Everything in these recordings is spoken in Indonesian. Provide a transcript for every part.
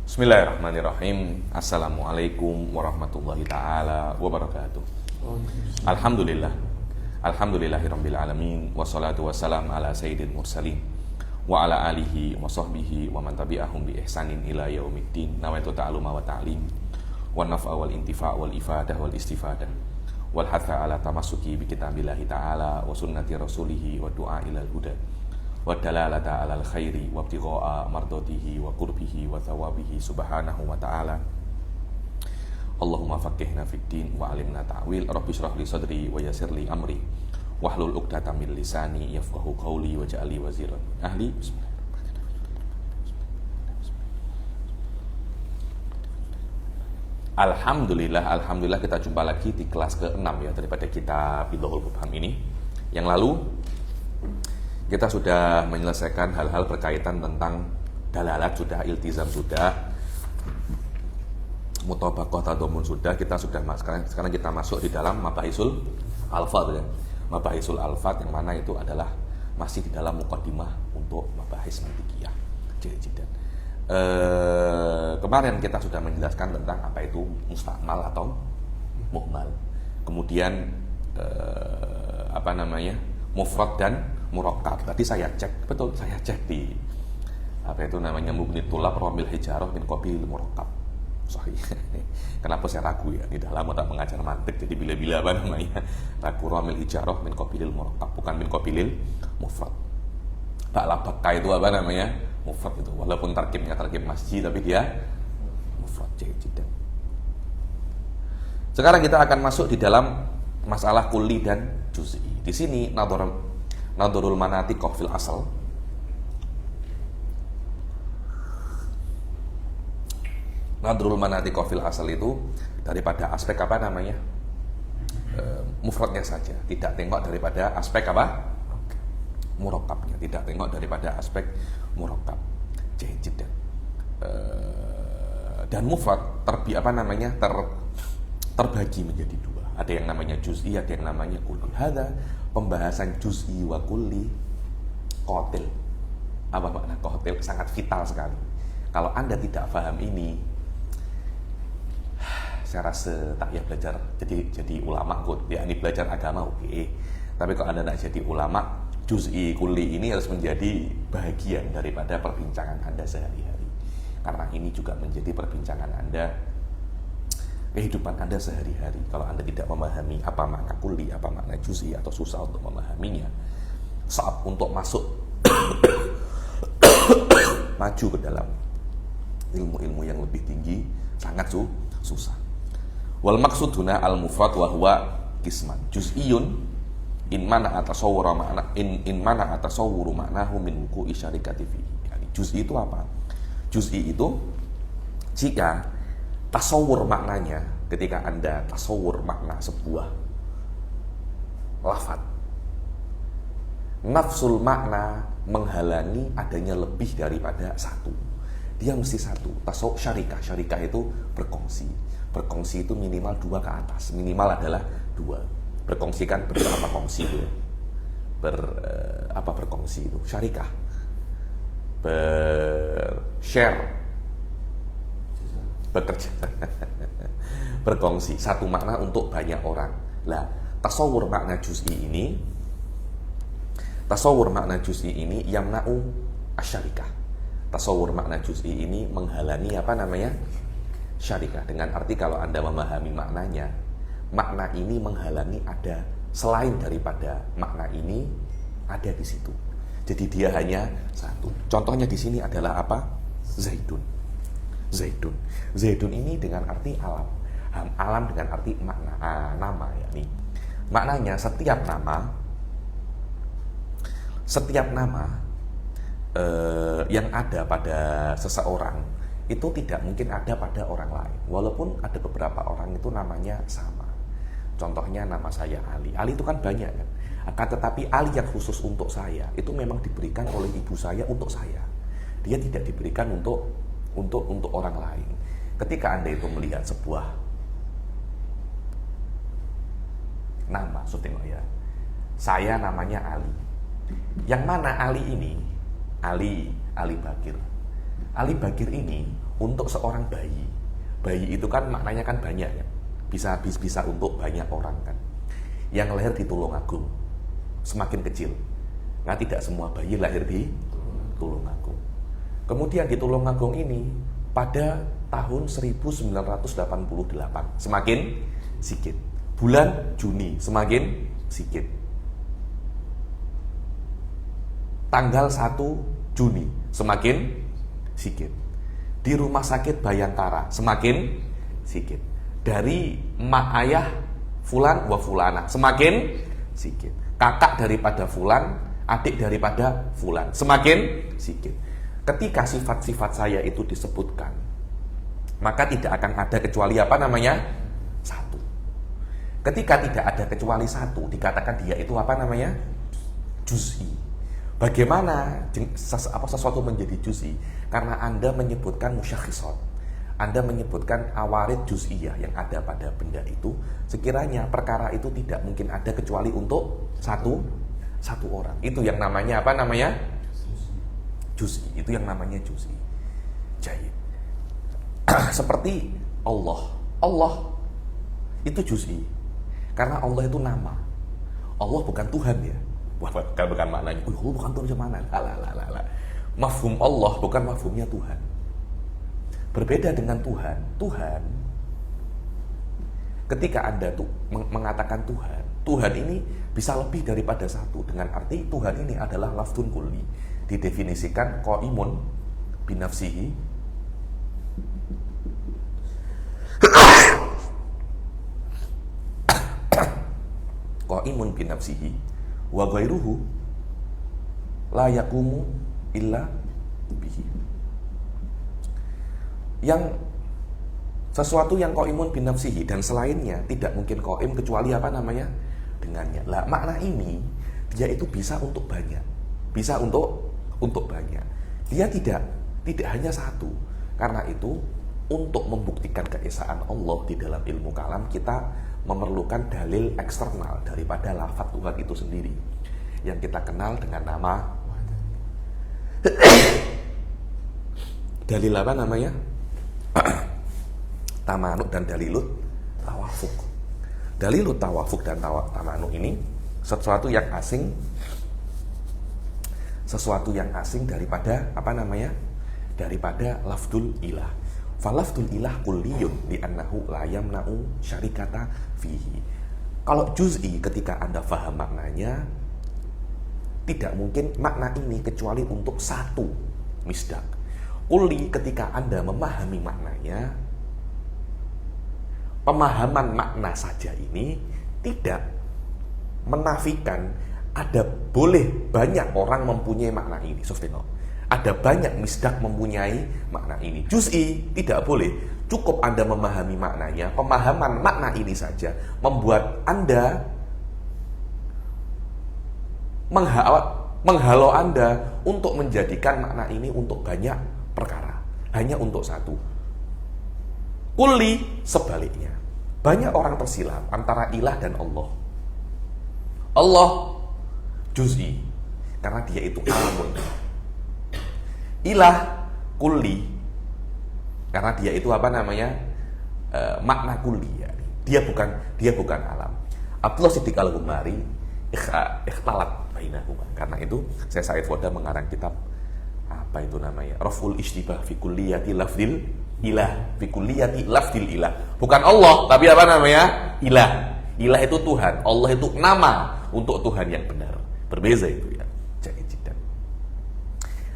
Bismillahirrahmanirrahim. Assalamualaikum warahmatullahi ta'ala wabarakatuh. Alhamdulillah. Alhamdulillahirabbil alamin wassalatu wassalam ala sayyidil mursalin wa ala alihi wa sahbihi wa man tabi'ahum bi ihsanin ila yaumiddin. Nawaitu ta'aluma wa ta'lim wa naf'a wal intifa' wal ifadah wal istifadah wal hatha ala tamassuki bi kitabillahi ta'ala wa sunnati rasulihi wa du'a ilal huda wa dalalata alal khairi wa ibtigha'a mardatihi wa qurbihi wa thawabihi subhanahu wa ta'ala. Allahumma faqihna fid din wa alimna ta'wil. Rabbi shrah li sadri wa yassir li amri wahlul 'uqdatam min lisani yafqahu qawli waj'al li waziran ahli. Alhamdulillah kita jumpa lagi di kelas ke-6 ya daripada kitab Bidhaul Mubham ini. Yang lalu kita sudah menyelesaikan hal-hal berkaitan tentang dalalat sudah, iltizam sudah, mutabaqah tadammun sudah. Kita sudah sekarang kita masuk di dalam mabahisul alfaz ya. Mabahisul alfaz yang mana itu adalah masih di dalam muqaddimah untuk mabahis mantikiyah. Kemarin kita sudah menjelaskan tentang apa itu mustakmal atau muhmal. Kemudian mufrad dan murakkab. Tadi saya cek, betul saya cek di apa itu namanya Mughni Thulab Ramil Hijarah min qabil murakkab. Sahih. Kenapa saya ragu ya? Di dalam tak mengajar mantik jadi bila-bila apa namanya? Ragu Ramil Hijarah min qabilil murakkab, bukan min qabilil mufrad. Bakla bakka itu apa namanya? Mufrad itu. Walaupun tarkibnya tarkib masjid tapi dia mufrad jiddan. Sekarang kita akan masuk di dalam masalah kulli dan juz'i. Di sini nadhurul manatiq fil asal. Nadhurul manatiq fil asal itu daripada aspek apa namanya? Mufradnya saja, tidak tengok daripada aspek apa? Murakkabnya, tidak tengok daripada aspek murakkab. Jiddan. Dan mufrad terbagi menjadi dua. Ada yang namanya juz'i, ada yang namanya kulli. Hadza pembahasan juz'i wa kulli qatil. Apa makna qatil? Sangat vital sekali. Kalau Anda tidak paham ini, saya rasa tak payah belajar jadi ulama kok. Ya, ini belajar agama oke. Tapi kalau Anda nak jadi ulama, juz'i kulli ini harus menjadi bagian daripada perbincangan Anda sehari-hari. Karena ini juga menjadi perbincangan Anda, kehidupan Anda sehari-hari. Kalau Anda tidak memahami apa makna kulli, apa makna juz'i, atau susah untuk memahaminya, saat untuk masuk maju ke dalam ilmu-ilmu yang lebih tinggi sangat susah. Wal maksuduna al mufrad wa huwa qisman juz'iyun in mana atasawwura makna in mana atasawwuru maknahu min wuqu'i syarikati fi. Yani juz'i itu apa? Juz'i itu jika tasawur maknanya, ketika Anda tasawur makna sebuah lafaz, nafsul makna menghalangi adanya lebih daripada satu. Dia mesti satu. Tasawur syarikah itu berkongsi itu minimal 2 ke atas. Minimal adalah 2. Berkongsi kan berapa kongsi itu? Berkongsi itu? Syarikah. Share. Bekerja. Berkongsi satu makna untuk banyak orang. Lah, tasawur makna juz'i ini yamna'u asyarikah. Tasawur makna juz'i ini menghalangi apa namanya? Syarikah. Dengan arti kalau Anda memahami maknanya, makna ini menghalangi ada selain daripada makna ini ada di situ. Jadi dia hanya satu. Contohnya di sini adalah apa? Zaidun ini dengan arti alam. Alam dengan arti makna, nama yakni. Maknanya setiap nama yang ada pada seseorang itu tidak mungkin ada pada orang lain. Walaupun ada beberapa orang itu namanya sama. Contohnya nama saya Ali. Ali itu kan banyak kan. Akan tetapi Ali yang khusus untuk saya itu memang diberikan oleh ibu saya untuk saya. Dia tidak diberikan untuk orang lain. Ketika Anda itu melihat sebuah nama, tengok ya. Saya namanya Ali. Yang mana Ali ini? Ali Bakir. Ali Bagir ini untuk seorang bayi. Bayi itu kan maknanya kan banyak ya. Bisa untuk banyak orang kan. Yang lahir di Tulungagung semakin kecil. Nah, tidak semua bayi lahir di Tulungagung. Kemudian di Tulungagung ini pada tahun 1988 semakin sikit. Bulan Juni semakin sikit. Tanggal 1 Juni semakin sikit. Di rumah sakit Bayangkara semakin sikit. Dari mak ayah fulan wa fulana semakin sikit. Kakak daripada fulan, adik daripada fulan semakin sikit. Ketika sifat-sifat saya itu disebutkan, maka tidak akan ada kecuali apa namanya? Satu. Ketika tidak ada kecuali satu, dikatakan dia itu apa namanya? Juz'i. Bagaimana sesuatu menjadi juz'i? Karena Anda menyebutkan musyakhisat, Anda menyebutkan awarid juz'iyah yang ada pada benda itu, sekiranya perkara itu tidak mungkin ada kecuali untuk satu orang. Itu yang namanya apa namanya? Juz'i. Itu yang namanya juz'i. Jayid. Seperti Allah itu juz'i. Karena Allah itu nama. Allah bukan Tuhan ya. Bukan maknanya. Allah bukan Tuhan mana? Lah. Mafhum Allah bukan mafhumnya Tuhan. Berbeda dengan Tuhan. Tuhan, ketika Anda tuh mengatakan Tuhan ini bisa lebih daripada satu. Dengan arti Tuhan ini adalah lafdun kulli. Didefinisikan qaimun binafsihi. Qaimun binafsihi wa ghairuhu la yaqumu illa bihi. Yang sesuatu yang qaimun binafsihi dan selainnya tidak mungkin qaim kecuali apa namanya? Dengannya. Lah makna ini dia itu bisa untuk banyak. Bisa untuk banyak. Dia tidak hanya satu. Karena itu untuk membuktikan keesaan Allah di dalam ilmu kalam, kita memerlukan dalil eksternal daripada lafaz Tuhan itu sendiri yang kita kenal dengan nama dalil apa namanya? Tamanuk dan dalilut tawafuk. Dalilut tawafuk dan tamanuk ini sesuatu yang asing daripada apa namanya? Daripada lafdul ilah. Falafdul ilah kulliyun li'annahu la yamna'u syarikata fihi. Kalau juz'i ketika Anda faham maknanya, tidak mungkin makna ini kecuali untuk satu misdak. Kulli ketika Anda memahami maknanya, pemahaman makna saja ini tidak menafikan ada boleh banyak orang mempunyai makna ini. Ada banyak misdak mempunyai makna ini. Juz'i tidak boleh. Cukup Anda memahami maknanya. Pemahaman makna ini saja membuat Anda menghalau Anda untuk menjadikan makna ini untuk banyak perkara. Hanya untuk satu. Kulli sebaliknya. Banyak orang tersilap antara ilah dan Allah. Allah juz'i karena dia itu alamun. Ilah kulli karena dia itu apa namanya? Makna kulli ya. Dia bukan alam. Abdullah Siddiq Al-Ghumari ikhtalat bainahuma. Karena itu saya Said Foda mengarang kitab apa itu namanya? Raf'ul Ishtibah fi kulliyati lafdil ilah, fi kulliyati lafdil ilah. Bukan Allah, tapi apa namanya? Ilah. Ilah itu Tuhan, Allah itu nama untuk Tuhan yang benar. Berbeza itu ya.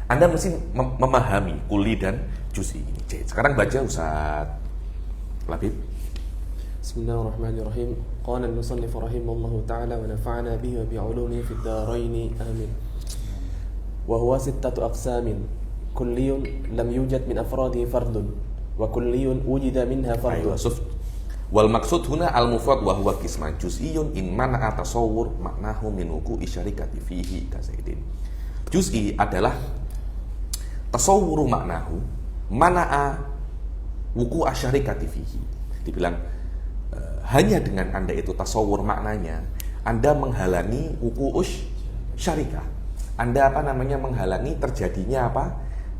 Anda mesti memahami kulli dan juz'i ini. Sekarang baca Ustaz Labib. Bismillahirrahmanirrahim. Qala al-musannif rahimahullahu ta'ala wa nafa'ana bihi wa bi'ulumihi fid dharain. Amin. Wa huwa sittatu aqsamin. Kulliyun lam yujad min afradihi fardun wa kulliyun wujida minha fardun. Wal maksud huna al-mufrad wa huwa qisman juz'iyyun in mana'a tasawwur maknahu min wuqu'i syarikati fihi kasaidin. Juz'i adalah tasawwuru maknahu mana'a wuku asyarikati fihi. Dibilang hanya dengan Anda itu tasawwur maknanya, Anda menghalangi wuku syarikah. Anda menghalangi terjadinya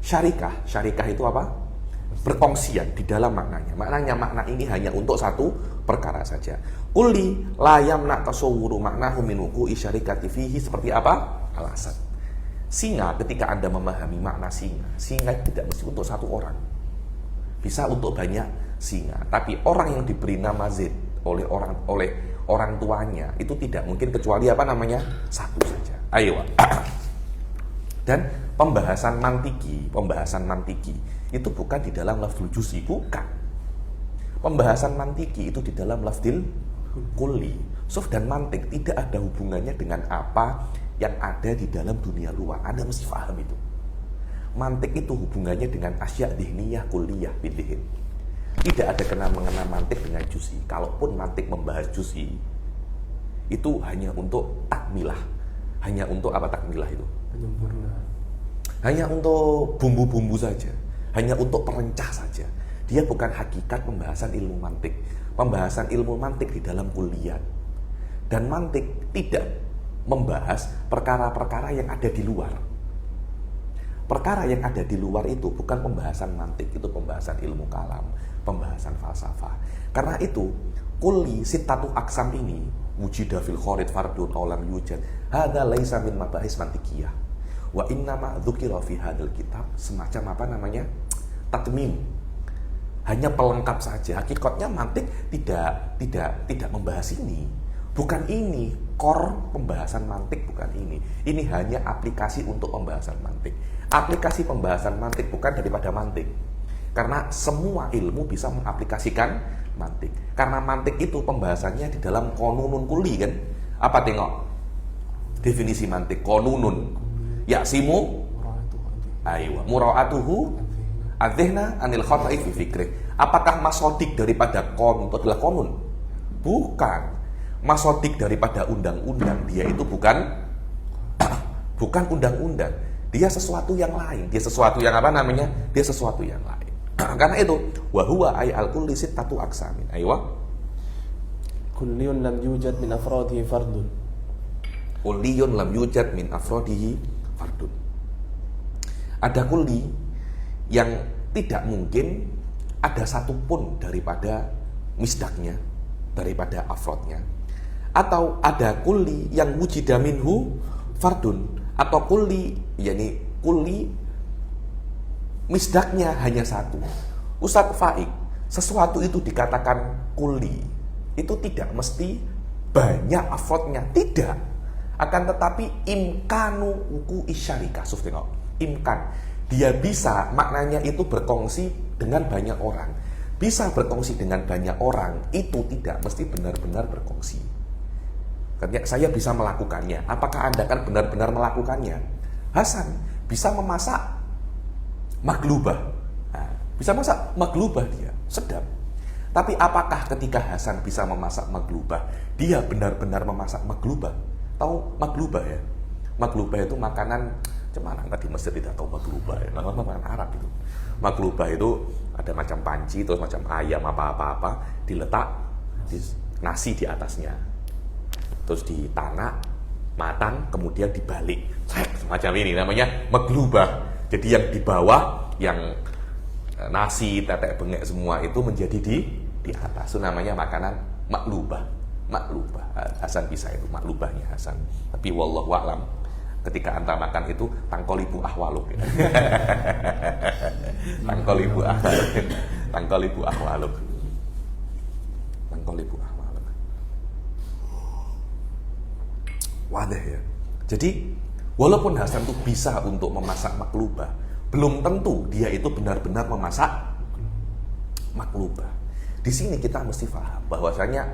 Syarikah itu apa? Berkongsian di dalam maknanya. Makna ini hanya untuk satu perkara saja. Kulli la yamna tasawwuru maknahu min wuqu'i syarikati fihi, seperti apa? Alasan. Singa, ketika Anda memahami makna singa tidak mesti untuk satu orang. Bisa untuk banyak singa. Tapi orang yang diberi nama Zaid oleh orang tuanya itu tidak mungkin kecuali apa namanya? Satu saja. Ayo. Dan pembahasan mantiki itu bukan di dalam lafzul juz'i, bukan. Pembahasan mantiki itu di dalam lafzul kulli. Suf dan mantik tidak ada hubungannya dengan apa yang ada di dalam dunia luar. Anda mesti paham itu. Mantik itu hubungannya dengan asya' dhihniyah kulliyah bidhihin. Tidak ada kena-mengena mantik dengan juz'i. Kalaupun mantik membahas juz'i, itu hanya untuk takmilah. Hanya untuk apa takmilah itu? Penyempurna. Hanya untuk bumbu-bumbu saja. Hanya untuk perencah saja. Dia bukan hakikat pembahasan ilmu mantik. Pembahasan ilmu mantik di dalam kuliah. Dan mantik tidak membahas perkara-perkara yang ada di luar. Perkara yang ada di luar itu bukan pembahasan mantik, itu pembahasan ilmu kalam, pembahasan falsafah. Karena itu, kulli sittatu aksam ini, wujida fil khorid fardun aulam yujad, hadha laisa min mabahis mantikiyah. Wa innama dzukira fi hadzal kitab, semacam apa namanya? Tatmim. Hanya pelengkap saja. Hakikatnya mantik tidak membahas ini. Bukan ini core pembahasan mantik, bukan ini. Ini hanya aplikasi untuk pembahasan mantik. Aplikasi pembahasan mantik bukan daripada mantik. Karena semua ilmu bisa mengaplikasikan mantik. Karena mantik itu pembahasannya di dalam konunun kuli kan. Apa tengok? Definisi mantik konunun. Yaksimu mura'atuhu adzihna anil khata'i fi fikri. Apakah masodik daripada kon itu adalah konun? Bukan. Masodik daripada undang-undang, dia itu bukan undang-undang. Dia sesuatu yang lain. Dia sesuatu yang apa namanya? Dia sesuatu yang lain. Karena itu, wa huwa ay al-kulli sittatu aqsamin. Aywa. Kulliyun lam yujad min afradihi fardun. Kulliyun lam yujad min afradihi fardun. Ada kulli yang tidak mungkin ada satupun daripada misdaknya, daripada afrodnya. Atau ada kulli yang wujida minhu fardun, atau kulli yakni kulli misdaknya hanya satu. Ustadz Faik, sesuatu itu dikatakan kulli itu tidak mesti banyak afrodnya, tidak. Akan tetapi imkanu wuku isyarika, tengok, imkan, dia bisa, maknanya itu berkongsi dengan banyak orang. Bisa berkongsi dengan banyak orang itu tidak mesti benar-benar berkongsi. Saya bisa melakukannya. Apakah Anda kan benar-benar melakukannya? Hasan bisa memasak maglubah. Nah, bisa masak maglubah dia, sedap. Tapi apakah ketika Hasan bisa memasak maglubah, dia benar-benar memasak maglubah? Tahu maglubah ya? Maglubah itu makanan Cemara, tadi Mesir tidak tahu maglubah ya. Makanan Arab itu. Maglubah itu ada macam panci, terus macam ayam apa-apa, diletak di nasi di atasnya. Terus ditanak, matang, kemudian dibalik. Semacam ini namanya maglubah. Jadi yang di bawah, yang nasi, tetek bengek semua itu menjadi di atas. Itu namanya makanan maglubah. Maglubah. Hasan bisa itu maglubahnya Hasan. Tapi wallahu a'lam, ketika anta makan itu tangkolibu ahwaluk. Tangkolibu ahwaluk. Tangkolibu ahwaluk. Tangkolibu ahwaluk. Wadah ya. Jadi walaupun Hasan itu bisa untuk memasak maklubah, belum tentu dia itu benar-benar memasak maklubah. Di sini kita mesti paham bahwasanya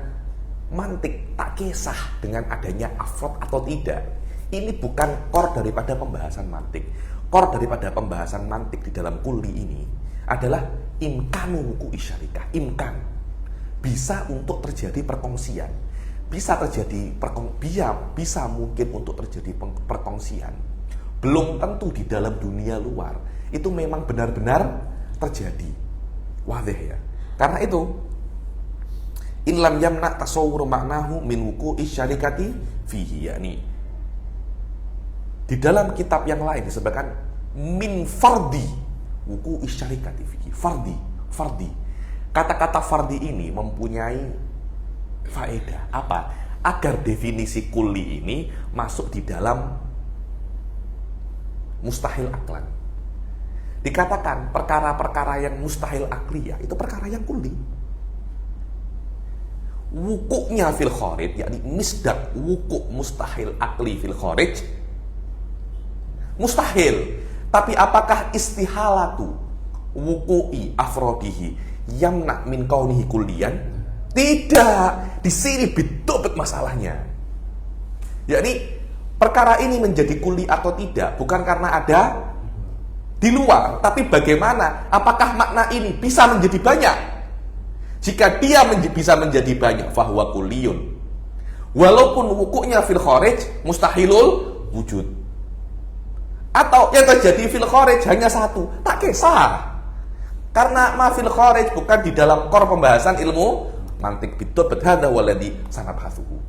mantik tak kisah dengan adanya afrod atau tidak. Ini bukan core daripada pembahasan mantik. Core daripada pembahasan mantik di dalam kulli ini adalah imkanu wuku isyarikah. Imkan. Bisa untuk terjadi perkongsian. Bisa terjadi bisa mungkin untuk terjadi perkongsian. Belum tentu di dalam dunia luar itu memang benar-benar terjadi. Wadih ya. Karena itu in lam yamna tasawwur maknahu min wuqu'i syarikati fihi, yakni di dalam kitab yang lain disebutkan min fardi wuku isyarikati fihi. Fardi. Kata-kata fardi ini mempunyai faedah apa? Agar definisi kulli ini masuk di dalam mustahil aklan. Dikatakan perkara-perkara yang mustahil akliyah itu perkara yang kulli. Wukuknya fil kharij, yakni misdak wukuk mustahil akli fil kharij mustahil. Tapi apakah istihalatu wuku'i afrodihi yamna min kaunihi kulliyan? Tidak. Di sini betul masalahnya. Yakni perkara ini menjadi kulli atau tidak bukan karena ada di luar, tapi bagaimana? Apakah makna ini bisa menjadi banyak? Jika dia bisa menjadi banyak, fahuwa kulliyun. Walaupun wukuknya fil kharij mustahilul wujud. Atau yang terjadi fil kharij hanya satu, tak kisah. Karena ma fil kharij bukan di dalam core pembahasan ilmu mantik. Betul hadza waladhi sanabhathuhu.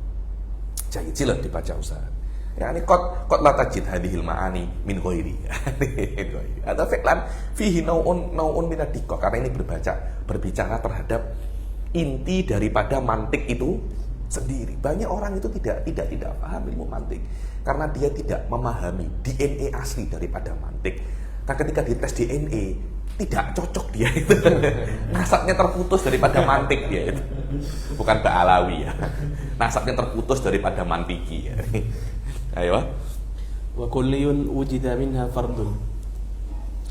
Jadi silakan dibaca Ustaz. Ya ini qad la tajid hadhil ma'ani min ghairi. Atau fi'lan fihi nau'un min ad-diqqah, karena ini berbicara terhadap inti daripada mantik itu sendiri. Banyak orang itu tidak paham ilmu mantik karena dia tidak memahami DNA asli daripada mantik. Nah, ketika dites DNA tidak cocok dia itu. Nasabnya terputus daripada mantik dia itu. Bukan Ba'alawi ya. Nasabnya terputus daripada mantiki ya. Ayo. Wa kulliyun wujida minha fardun.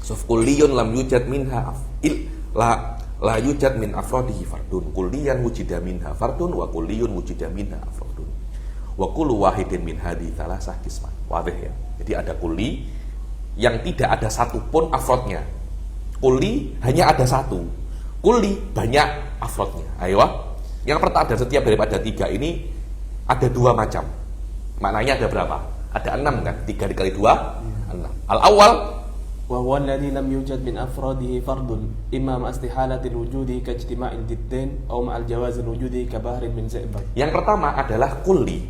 Suf kulliyun lam yujad minha la yujad min afrodihi fardun. Kulliyan wujida minha fardun wa kulliyun wujida minha afrodun. Wa kullu wahidin min hadhi thalathah qisman. Wadih ya. Jadi ada kulli yang tidak ada satupun afrodnya. Kulli hanya ada satu. Kulli banyak afrodnya. Ayo. Yang pertama, dan setiap daripada tiga ini ada dua macam. Maknanya ada berapa? Ada 6 kan? 3 dikali 2 6. Al-awwal wa huwa alladhi lam yujad min afradihi fardun imma ma istihalatil wujudi ka ijtima'il diddain aw ma'al jawazil wujudi ka bahrin min za'bak. Yang pertama adalah kulli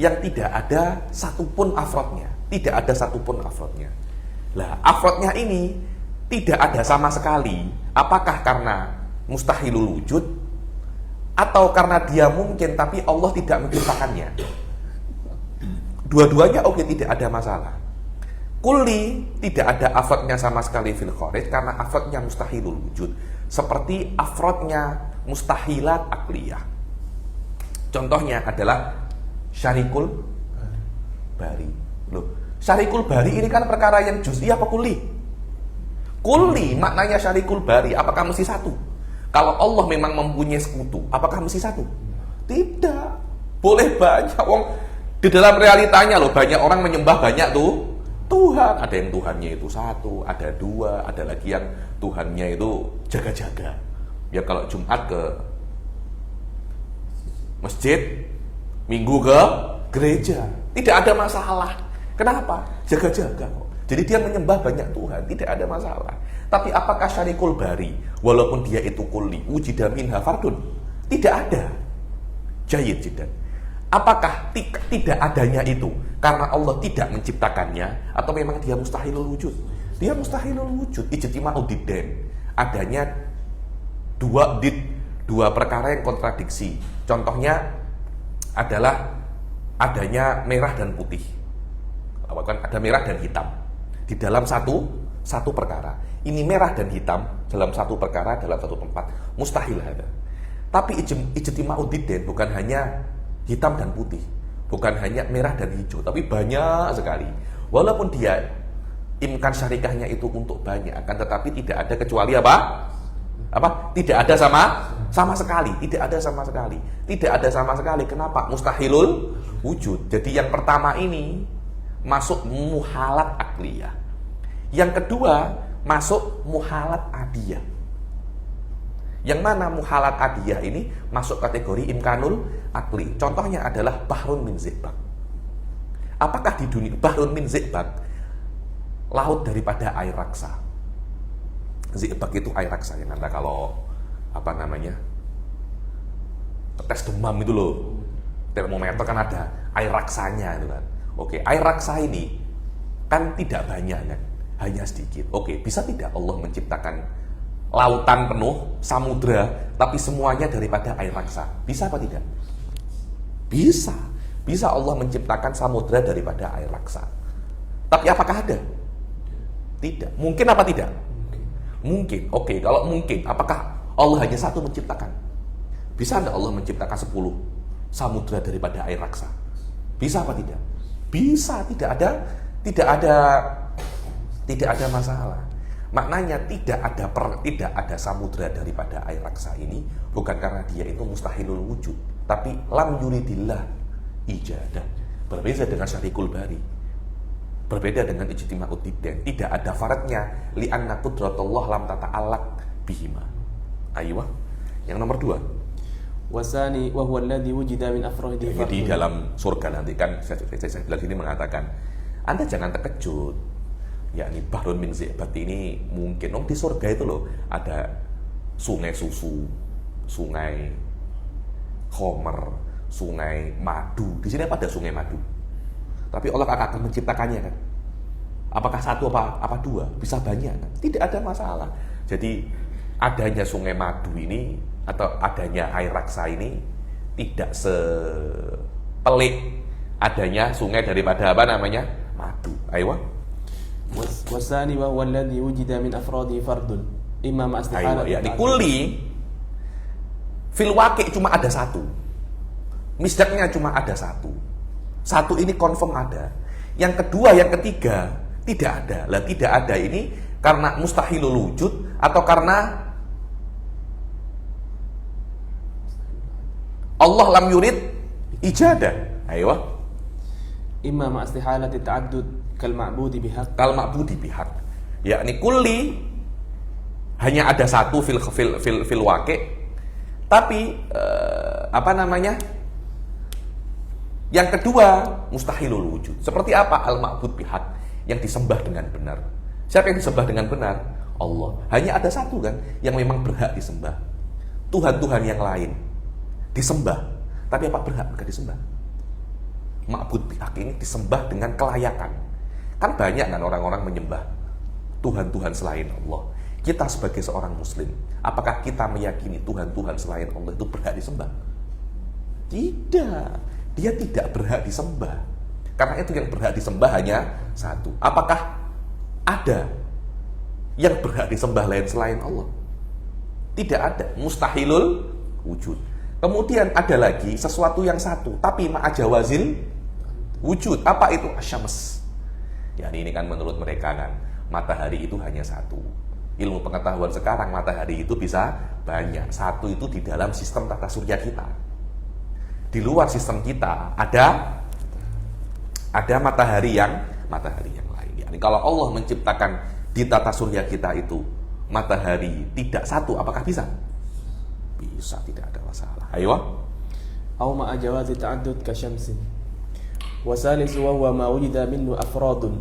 yang tidak ada satupun afrodnya. Tidak ada satupun afrodnya. Lah, afrodnya ini tidak ada sama sekali. Apakah karena mustahilul wujud atau karena dia mungkin tapi Allah tidak menciptakannya? Dua-duanya oke, tidak ada masalah. Kulli tidak ada afrodnya sama sekali fil kharij karena afrodnya mustahilul wujud, seperti afrodnya mustahilat akliyah. Contohnya adalah syarikul bari. Loh, syarikul bari ini kan perkara yang juz'i apa kulli? Kulli maknanya syarikul bari, apakah mesti satu? Kalau Allah memang mempunyai sekutu, apakah mesti satu? Tidak. Boleh banyak. Di dalam realitanya loh, banyak orang menyembah banyak tuh Tuhan. Ada yang Tuhannya itu satu, ada dua, ada lagi yang Tuhannya itu jaga-jaga. Ya kalau Jumat ke masjid, Minggu ke gereja, tidak ada masalah. Kenapa? Jaga-jaga kok. Jadi dia menyembah banyak Tuhan, tidak ada masalah. Tapi apakah syarikul bari, walaupun dia itu kulli, wujida minha fardun? Tidak ada. Jayyid jiddan. Apakah tidak adanya itu karena Allah tidak menciptakannya atau memang dia mustahilul wujud? Dia mustahilul wujud. Ijtima'ud diddain. Adanya dua perkara yang kontradiksi. Contohnya adalah adanya merah dan putih. Ada merah dan hitam di dalam satu perkara. Ini merah dan hitam dalam satu perkara dalam satu tempat. Mustahil ada. Tapi ijtima'ud diddain bukan hanya hitam dan putih, bukan hanya merah dan hijau, tapi banyak sekali. Walaupun dia imkan syarikahnya itu untuk banyak, akan tetapi tidak ada kecuali apa? Tidak ada sama sekali, tidak ada sama sekali, tidak ada sama sekali. Kenapa? Mustahilul wujud. Jadi yang pertama ini masuk muhalat akliyah, yang kedua masuk muhalat adiyah. Yang mana muhalat adiyah ini masuk kategori imkanul akli. Contohnya adalah bahrun min zibak. Apakah di dunia bahrun min zibak, laut daripada air raksa? Zibak itu air raksa yang Anda kalau tes demam itu loh, termometer kan ada air raksanya itu kan. Oke, air raksa ini kan tidak banyak kan, hanya sedikit. Oke, bisa tidak Allah menciptakan lautan penuh, samudra, tapi semuanya daripada air raksa? Bisa apa tidak? Bisa. Bisa Allah menciptakan samudra daripada air raksa. Tapi apakah ada? Tidak. Mungkin apa tidak? Mungkin. Oke, kalau mungkin, apakah Allah hanya satu menciptakan? Bisa tidak Allah menciptakan 10 samudra daripada air raksa? Bisa apa tidak? Bisa. Tidak ada masalah. Maknanya tidak ada samudra daripada air raksa ini bukan karena dia itu mustahilul wujud, tapi lam yuridillah ijadah. Berbeda dengan Syarikul Bari, berbeda dengan Ijtima'uddin. Tidak ada faradnya li'anna qudratullah lam tata'allaq bihima. Aywa. Yang nomor 2. Wasani wa huwa alladhi wujida min afradihi. Di dalam surga nanti kan saya bilang ini mengatakan, Anda jangan terkejut. Yakni bahrun min zi'bat ini mungkin di surga itu loh ada sungai susu, sungai khomer, sungai madu. Di sini apa ada sungai madu? Tapi Allah akan menciptakannya kan? Apakah satu apa dua? Bisa banyak kan? Tidak ada masalah. Jadi adanya sungai madu ini atau adanya air raksa ini tidak sepelik adanya sungai daripada apa namanya? Madu. Ayo. Wasani wa huwa alladhi wujida min afradihi fardun imma ma istihala. Ya, di kulli fil waqi' cuma ada satu. Misdaknya cuma ada satu. Satu ini confirm ada. Yang kedua, yang ketiga tidak ada. Lah tidak ada ini karena mustahilul wujud atau karena Allah lam yurid ijadah. Ayo. Imma ma istihalati ta'addud kal ma'budi bihaq. Kal ma'budi bihaq. Yakni kulli hanya ada satu fil waqi'. Tapi apa namanya? Yang kedua, mustahilul wujud. Seperti apa? Al-ma'bud bihaq, yang disembah dengan benar. Siapa yang disembah dengan benar? Allah. Hanya ada satu kan yang memang berhak disembah. Tuhan-tuhan yang lain disembah, tapi apa berhak mereka disembah? Ma'bud bihaq ini disembah dengan kelayakan. Kan banyak kan orang-orang menyembah Tuhan-Tuhan selain Allah. Kita sebagai seorang muslim, apakah kita meyakini Tuhan-Tuhan selain Allah itu berhak disembah? Tidak. Dia tidak berhak disembah. Karena itu yang berhak disembah hanya satu. Apakah ada yang berhak disembah lain selain Allah? Tidak ada. Mustahilul wujud. Kemudian ada lagi sesuatu yang satu, tapi ma'ajawazil wujud. Apa itu? Asyams. Ya, ini kan menurut mereka kan matahari itu hanya satu. Ilmu pengetahuan sekarang matahari itu bisa banyak. Satu itu di dalam sistem tata surya kita. Di luar sistem kita ada matahari yang lain. Yani kalau Allah menciptakan di tata surya kita itu matahari tidak satu, apakah bisa? Bisa, tidak ada masalah. Ayo. Aw ma ajawazi ta'addud ka syamsin. Wa salisu wa huwa ma wujida minhu afradun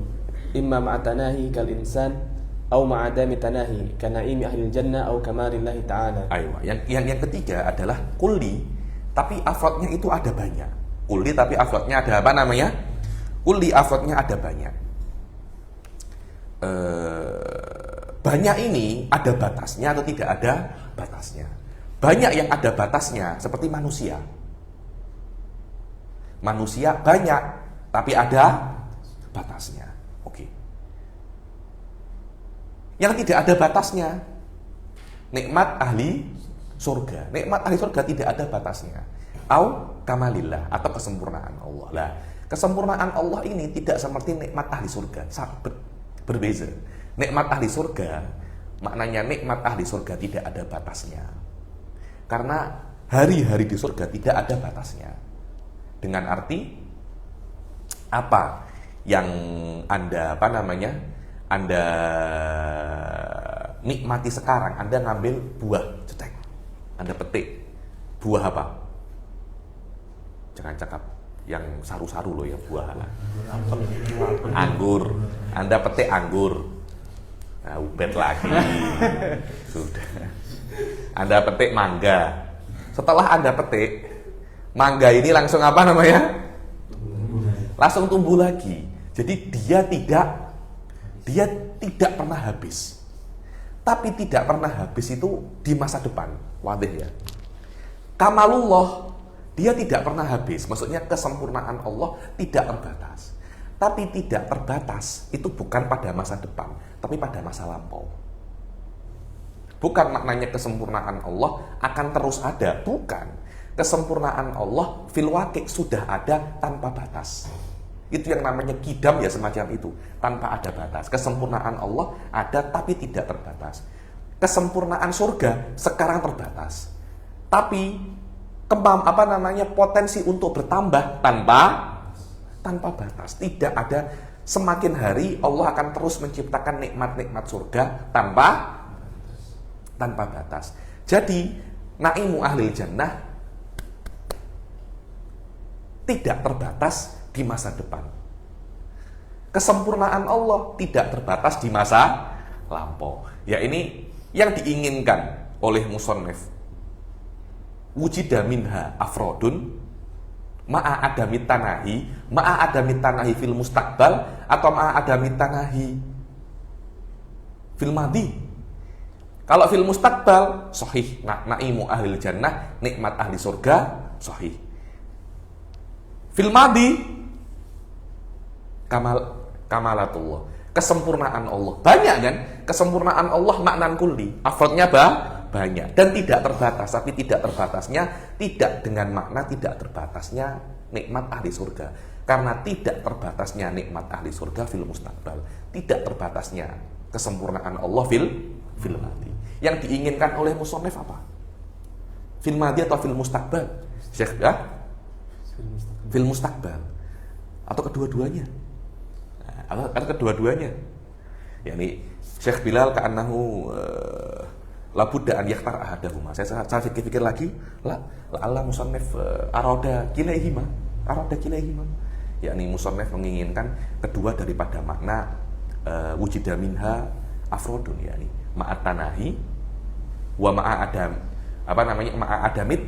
imma ma'a tanahi kal insan aw ma'a adami tanahi ka na'imi ahli jannah aw kamalillahi ta'ala. Ayo. Yang ketiga adalah kulli, tapi afrodnya itu ada banyak. Kulli tapi afrodnya ada apa namanya? Kulli afrodnya ada banyak. Banyak ini ada batasnya atau tidak ada batasnya? Banyak yang ada batasnya seperti manusia. Manusia banyak tapi ada batasnya. Oke. Yang tidak ada batasnya, nikmat ahli surga. Nikmat ahli surga tidak ada batasnya. Au kamalillah, atau kesempurnaan Allah. Lah, kesempurnaan Allah ini tidak seperti nikmat ahli surga. Berbeza. Nikmat ahli surga, maknanya nikmat ahli surga tidak ada batasnya. Karena hari-hari di surga tidak ada batasnya. Dengan arti apa yang Anda Anda nikmati sekarang, Anda ngambil buah, cetek. Anda petik buah apa? Jangan cakap yang saru-saru loh ya, buah anggur. Anda petik anggur. Nah, ubet lagi. Sudah. Anda petik mangga. Setelah Anda petik mangga ini langsung apa namanya? Langsung tumbuh lagi. Jadi dia tidak pernah habis. Tapi tidak pernah habis itu di masa depan. Wadih ya. Kamalullah, dia tidak pernah habis. Maksudnya kesempurnaan Allah tidak terbatas. Tapi tidak terbatas itu bukan pada masa depan, tapi pada masa lampau. Bukan maknanya kesempurnaan Allah akan terus ada. Bukan. Kesempurnaan Allah fil waqi' sudah ada tanpa batas. Itu yang namanya kidam ya, semacam itu, tanpa ada batas. Kesempurnaan Allah ada tapi tidak terbatas. Kesempurnaan surga sekarang terbatas. Tapi potensi untuk bertambah tanpa batas. Tidak ada, semakin hari Allah akan terus menciptakan nikmat-nikmat surga tanpa batas. Jadi naimu ahlil jannah tidak terbatas di masa depan. Kesempurnaan Allah tidak terbatas di masa lampau. Ya, ini yang diinginkan oleh musannif. Wujida minha afrodun ma'a adamit tanahi fil mustaqbal atau ma'a adamit tanahi fil madi. Kalau fil mustaqbal sahih, naimu ahlil jannah, nikmat ahli surga sahih. Fil madi kamalatullah, kesempurnaan Allah. Banyak kan? Kesempurnaan Allah maknan kulli. Afrodnya banyak dan tidak terbatas. Tapi tidak terbatasnya tidak dengan makna tidak terbatasnya nikmat ahli surga. Karena tidak terbatasnya nikmat ahli surga fil mustaqbal, tidak terbatasnya kesempurnaan Allah fil madi. Yang diinginkan oleh musannif apa? Fil madi atau fil mustaqbal? Syekh ya? Fil mustaqbal atau kedua-duanya? Atau kedua-duanya? Yani Syekh Bilal ka'annahu labudda an yakhtar ahadahuma. Saya pikir lagi, Allah musannif arada kilaihima. Yakni musannif menginginkan kedua daripada makna wujida minha afrodun, yakni ma'at tanahi wa ma'a adamit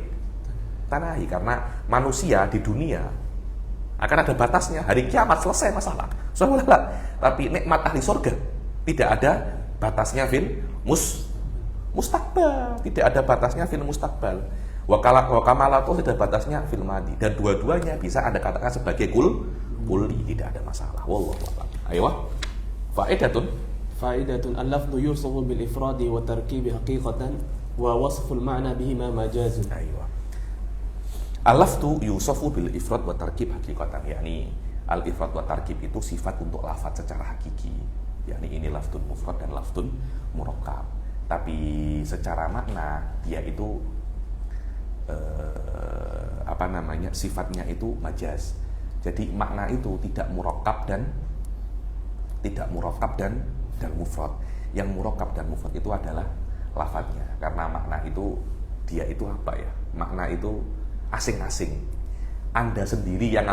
tanahi. Karena manusia di dunia akan ada batasnya. Hari kiamat selesai masalah. Tapi nikmat ahli surga tidak ada batasnya fil mustaqbal, tidak ada batasnya fil mustaqbal. Wa kamalatu tidak batasnya fil madi. Dan dua-duanya bisa Anda katakan sebagai kulli, tidak ada masalah. Wallahu a'lam. Ayo. Faidatun al-lafdhu yusafu bil ifradi wa tarkibi haqiqatan wa wasful ma'na bihima majazun. Ayo. Al-lafdhu yusafu bil ifrad wa tarkib haqiqatan, yakni al-ifrad wa tarkib itu sifat untuk lafaz secara hakiki, yakni ini lafdun mufrad dan lafdun murakkab. Tapi secara makna dia itu sifatnya itu majaz. Jadi makna itu tidak murakkab dan mufrad. Yang murakkab dan mufrad itu adalah lafadznya. Karena makna itu dia itu apa ya? Makna itu asing-asing. Anda sendiri yang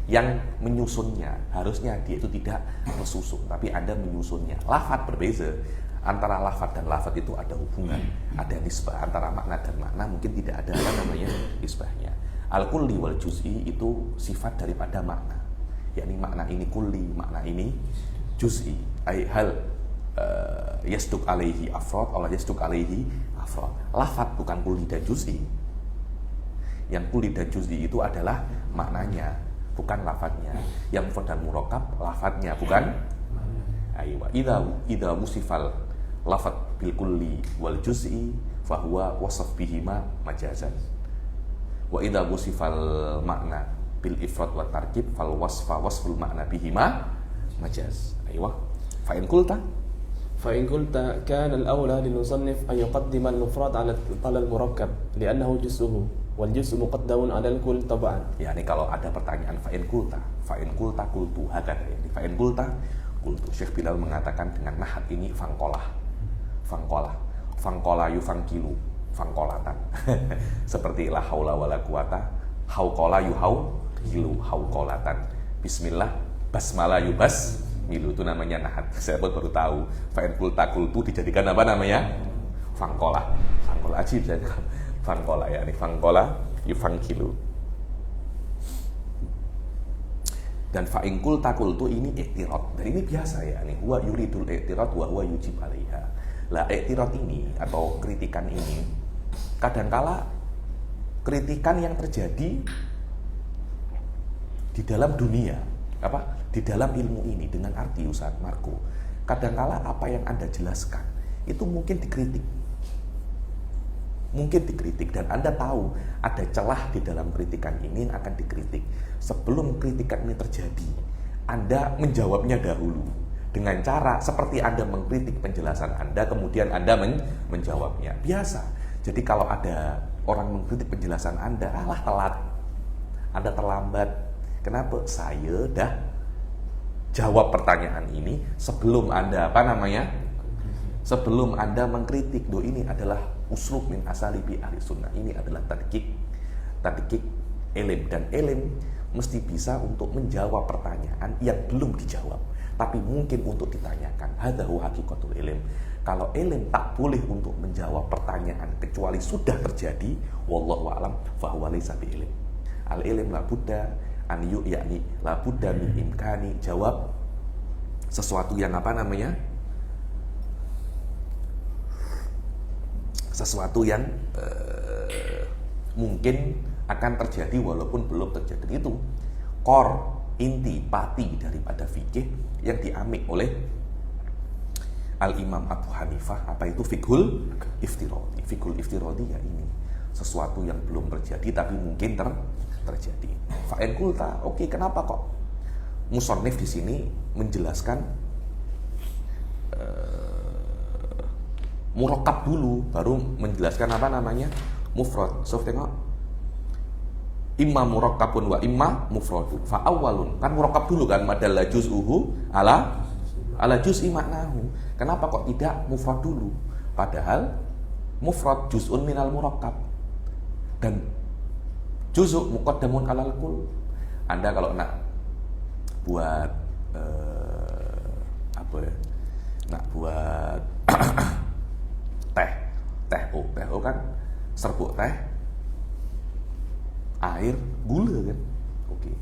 yang menyusunnya. Harusnya dia itu tidak mesusun, tapi Anda menyusunnya. Lafadz berbeza. Antara lafadz dan lafadz itu ada hubungan, ada nisbah. Antara makna dan makna mungkin tidak ada nisbahnya. Al-kulli wal juz'i itu sifat daripada makna. Yakni makna ini kulli, makna ini juz'i. Hal yasduk alaihi afrad, Allah yasduk alaihi afrad. Lafadz bukan kulli dan juz'i. Yang kulli dan juz'i itu adalah maknanya, bukan lafadznya. Yang mufrad dan murakkab lafadznya, bukan. Aywa. Idza musifal lafadz bil kulli wal juz'i fa huwa wasaf bihima majazan. Wa idza musifal makna bil ifrad wa tarkib fal wasful makna bihima majaz. Aywa. Fa in qulta كان الأولى للمصنف أن يقدم المفرد على المركب لأنه جزءه والجزء مقدم على الكل طبعا. Yani kalau ada pertanyaan fa in qulta qultu hakada. Fa in qulta qultu. Syekh Bilal mengatakan dengan nahat ini fangkola yufangkilu fangkolatan. Seperti la haula wala quwata hauqala yuhauqilu hauqolatan. Bismillah basmalah yubas milu, itu namanya nahat. Saya pun baru tahu. Fa'in kulta kultu dijadikan apa namanya? Fangkola ajib saya. Fangkola, yakni fangkola yufangkilu. Dan fa'ingkul takul tuh ini i'tirad. Dan ini biasa ya, nih huwa yuridul i'tirad wa huwa yujib 'alaiha. Lah i'tirad ini atau kritikan ini kadangkala kritikan yang terjadi di dalam dunia, di dalam ilmu ini dengan arti Ustaz Marco. Kadangkala apa yang Anda jelaskan itu mungkin dikritik. Dan Anda tahu ada celah di dalam kritikan ini yang akan dikritik. Sebelum kritikan ini terjadi, Anda menjawabnya dahulu dengan cara seperti Anda mengkritik penjelasan Anda, kemudian Anda menjawabnya. Biasa. Jadi kalau ada orang mengkritik penjelasan Anda, telat, Anda terlambat. Kenapa? Saya dah jawab pertanyaan ini sebelum Anda sebelum Anda mengkritik. Ini adalah uslub min asalibi ahli sunnah. Ini adalah tadqiq ilm, dan ilm mesti bisa untuk menjawab pertanyaan yang belum dijawab tapi mungkin untuk ditanyakan. Hadza huwa haqiqatul ilm. Kalau ilm tak boleh untuk menjawab pertanyaan kecuali sudah terjadi, wallahu a'lam, fa huwa laysa bi ilm. Al ilm la budda an yakni la budda min imkani jawab sesuatu yang sesuatu yang mungkin akan terjadi walaupun belum terjadi. Itu inti pati daripada fikih yang diambil oleh Al-Imam Abu Hanifah. Apa itu fiqhul iftiradi? Fiqhul iftiradi ya ini sesuatu yang belum terjadi tapi mungkin terjadi. Fa'in kulta, oke, kenapa kok musannif di sini menjelaskan murakkab dulu baru menjelaskan mufrad. So tengok, imma murakkabun wa imma mufradun. Fa awwalun, kan murakkab dulu kan, madalla juz'uhu ala juz'i maknahu. Kenapa kok tidak mufrad dulu? Padahal mufrad juz'un minal murakkab dan juz'u muqaddamun alal kull. Anda kalau nak buat buat teh kan serbuk teh, air, gula kan. Oke.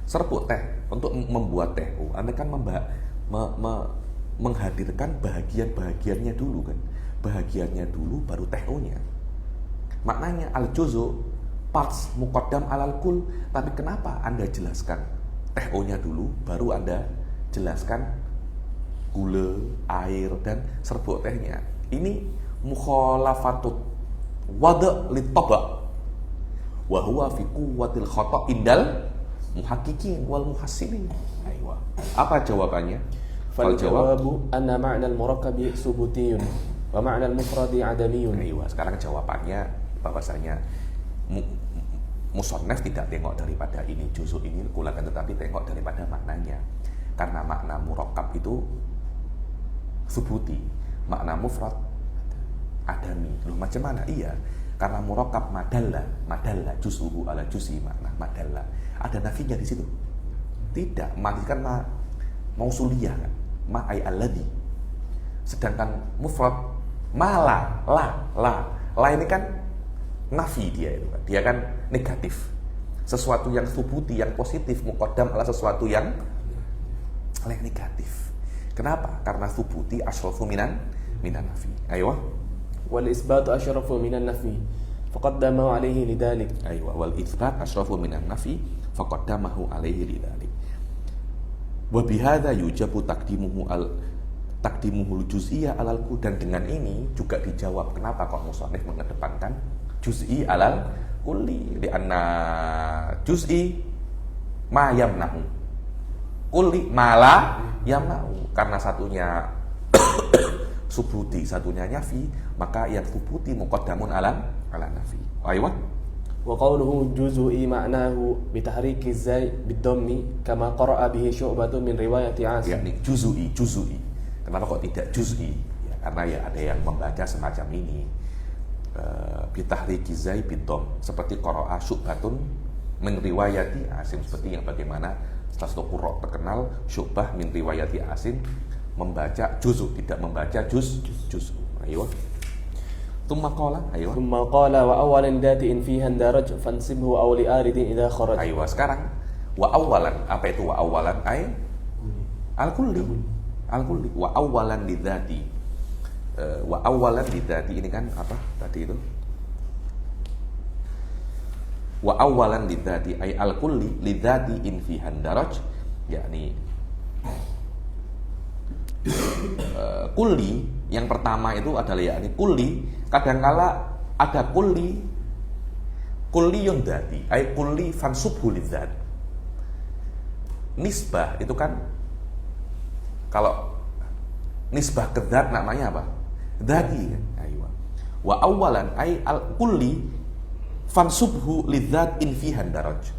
Serbuk teh untuk membuat teh Anda kan menghadirkan bahagiannya dulu kan. Bahagiannya dulu baru teh-nya. Maknanya al-juzu parts muqaddam alal kul. Tapi kenapa Anda jelaskan teh-nya dulu baru Anda jelaskan gula, air dan serbuk tehnya? Ini mukhalafatut wada' litaba wa huwa fi quwwatil khata' indal muhaqqiqin wal muhassibin. Aywa. Apa jawabannya? Fal jawabu anna ma'na al-murakkabi subutiyun wa ma'na al-mufradi adamiyun. Aywa. Sekarang jawabannya bahwasanya musannaf tidak tengok daripada ini juzuk ini kulakan, tetapi tengok daripada maknanya. Karena makna murakkab itu subuti, makna mufrad adami. Loh macam mana? Iya, karena murakkab madalla juz'uhu ala juz'i makna madalla. Ada nafinya di situ? Tidak, kan mausuliyah kan, ma'ai alladhi. Sedangkan mufrad la ini kan nafi dia itu kan. Dia kan negatif. Sesuatu yang subuti, yang positif, muqaddam ala sesuatu yang negatif. Kenapa? Karena subuti asyrafu minan nafi. Ayo. Wal isbatu asyrafu minan nafi faqaddamahu alaihi lidzalik. Aywa, wal isbat asyrafu minan nafi faqaddamahu alaihi lidzalik. Wa bihadza yujabu taqdimuhul juz'iyya alal kulli. Dan dengan ini juga dijawab kenapa kok musannif mengedepankan juz'i alal kulli, li anna juz'i ma yamna'u kulli ma la yamna'u. Karena satunya subuti, satunya nafi, maka yang subuti muqaddamun ala nafi. Aywa. Wa qawluhu juz'i ma'nahu bi tahriki zai bid-dhammi kama qara'a bihi syu'batu min riwayati Asim. Ya, juz'i. Kenapa kok tidak juz'i? Ya, karena ya ada yang membaca semacam ini. Bi tahriki zai bid-dhamm, seperti qara'a syu'batun min riwayati Asim, seperti yang bagaimana salah satu qurra terkenal Syu'bah min riwayati Asim membaca juz'u, tidak membaca juz'u. Ayo. Tsumma qala, ayo. Tsumma qala wa awwalan dati in fiha daraj fansibhu aw li aridin idza kharaj. Ayo, sekarang Wa awalan, apa itu wa awalan? Ay al-kulli. Al-kulli. Wa awalan lidzati. Wa awalan lidzati ini kan apa tadi itu? Wa awalan lidzati ay al-kulli lidzati in fihan daraj, yakni kulli yang pertama itu adalah yakni kulli, kadangkala ada kulliyun dzati ay kulli fansubhu lidzat. Nisbah itu kan kalau nisbah ke dzat namanya apa? Dzati kan. Ayo. Wa awalan ay al kulli fansubhu lidzat in fihan daraj.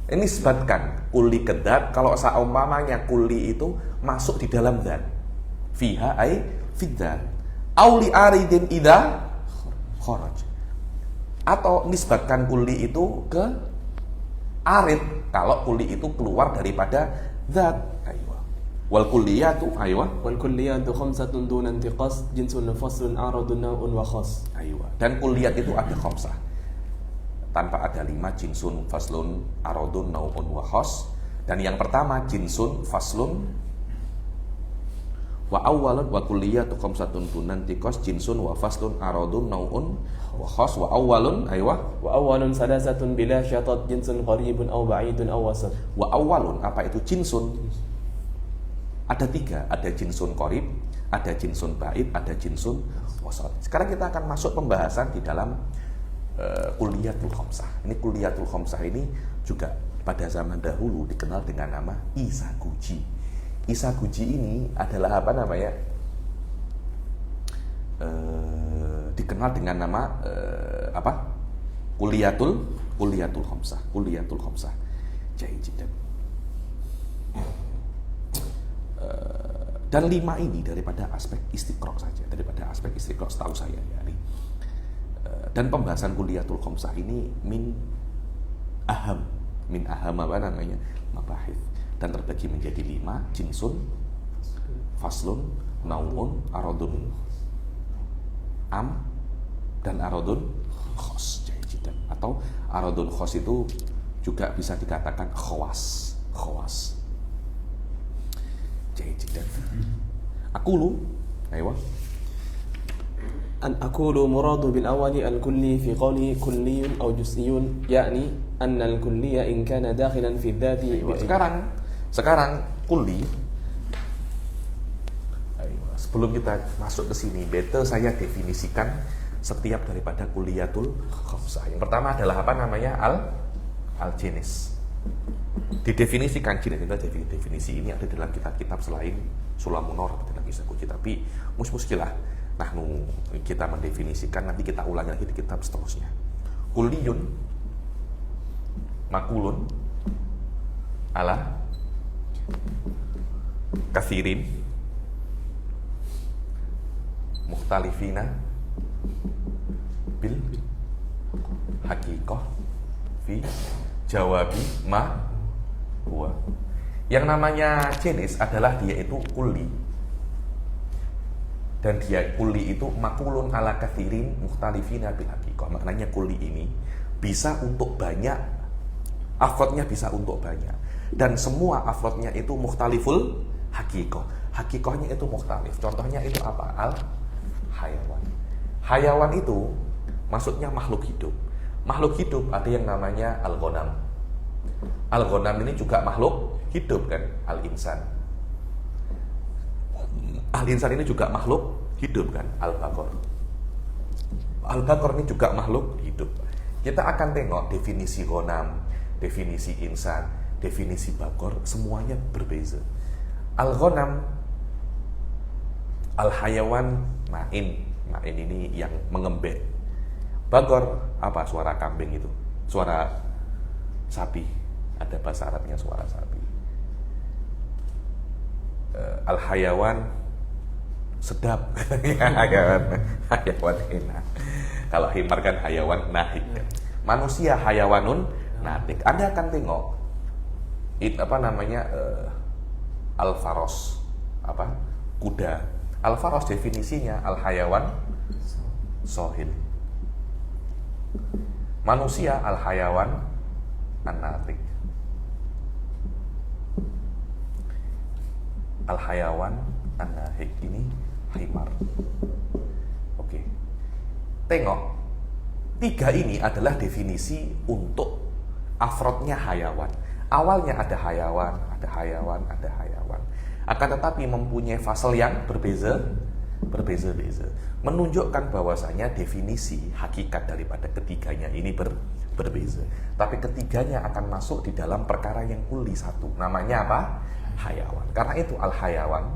Ini nisbatkan kulli ke dzat kalau seumpamanya kulli itu masuk di dalam dzat. Fiha ay fidzat. Au li aridin idza kharaj. Atau nisbatkan kulli itu ke arid kalau kulli itu keluar daripada dzat. Ayo. Wal kulliyatu aywa. Wal kulliyatu khamsatun duna intiqas, jinsun faslun aradun naw'un wa khas. Aywa. Dan kulliyat itu ada khamsah. Tanpa ada 5, jinsun faslun aradun naw'un wa khas. Dan yang pertama jinsun faslun wa awwalun wa kulliyatu khamsatun duna intiqas, jinsun wa faslun aradun naw'un wa khas. Wa awwalun aywa. Wa awwalun sadasatun bila syatat, jinsun qaribun aw ba'idun aw wasat. Wa awwalun apa itu jinsun? Ada 3, ada jinsun qarib, ada jinsun ba'id, ada jinsun wasat. Sekarang kita akan masuk pembahasan di dalam kulliyatul khamsah. Ini kulliyatul khamsah ini juga pada zaman dahulu dikenal dengan nama isaguji. Isaguji ini adalah apa namanya? Dikenal dengan nama apa? Kulliyatul khamsah. Kulliyatul khamsah. Jayyid. Dan 5 ini daripada aspek istiqra saja, daripada aspek istiqra setahu saya ya. Dan pembahasan kulliyatul khamsah ini min aham apa namanya? Mabahith, dan terbagi menjadi 5, jinsun, faslun, nau'un, aradun am, dan aradun khos. Atau aradun khos itu juga bisa dikatakan khawas. Aqulu aywa أن أقول مراد بالأول الكلي في قولي كلي أو جزئي، يعني أن الكلي إن كان داخلا في الذات. Sekarang kulli. Sebelum kita masuk ke sini, better saya definisikan setiap daripada kulliyatul khamsah. Yang pertama adalah apa namanya? Al jenis. Didefinisikan jenis. Definisi ini ada dalam kitab-kitab selain Sulamun Nur dalam isaguji, tapi muskilah. Nah, kita mendefinisikan, nanti kita ulangi lagi di kitab seterusnya. Kulliyun makulun ala kathirin mukhtalifina bil haqiqah fi jawabi ma huwa. Yang namanya jenis adalah dia itu kulli, dan dia kulli itu makulun ala kathirin mukhtalifina bil haqiqah. Maknanya kulli ini bisa untuk banyak, afrodnya bisa untuk banyak, dan semua afrodnya itu mukhtaliful haqiqah. Haqiqahnya itu mukhtalif. Contohnya itu apa? Al hayawan. Hayawan itu maksudnya makhluk hidup. Makhluk hidup ada yang namanya al-ghanam. Al-ghanam ini juga makhluk hidup kan, al-insan. Al-insan ini juga makhluk hidup kan, al-baqar. Al-baqar ini juga makhluk hidup. Kita akan tengok definisi ghanam, definisi insan, definisi baqar, semuanya berbeza. Al-ghanam, al-hayawan, ma'in ini yang mengembek. Baqar apa? Suara kambing itu, suara sapi. Ada bahasa Arabnya suara sapi. Al-hayawan sedap. Hayawan enak. Kalau himar kan hayawan nahik. Manusia hayawanun natik. Anda akan tengok apa namanya al-faros, apa? Kuda. Al-faros definisinya al-hayawan sohil. Manusia al-hayawan an-natiq. Al-hayawan an-nahik ini himar. Oke. Tengok, 3 ini adalah definisi untuk afrodnya hayawan. Awalnya ada hayawan, ada hayawan, ada hayawan. Akan tetapi mempunyai fasal yang berbeza-beza. Menunjukkan bahwasanya definisi hakikat daripada ketiganya ini berbeza. Tapi ketiganya akan masuk di dalam perkara yang kuli satu. Namanya apa? Hayawan. Karena itu al-hayawan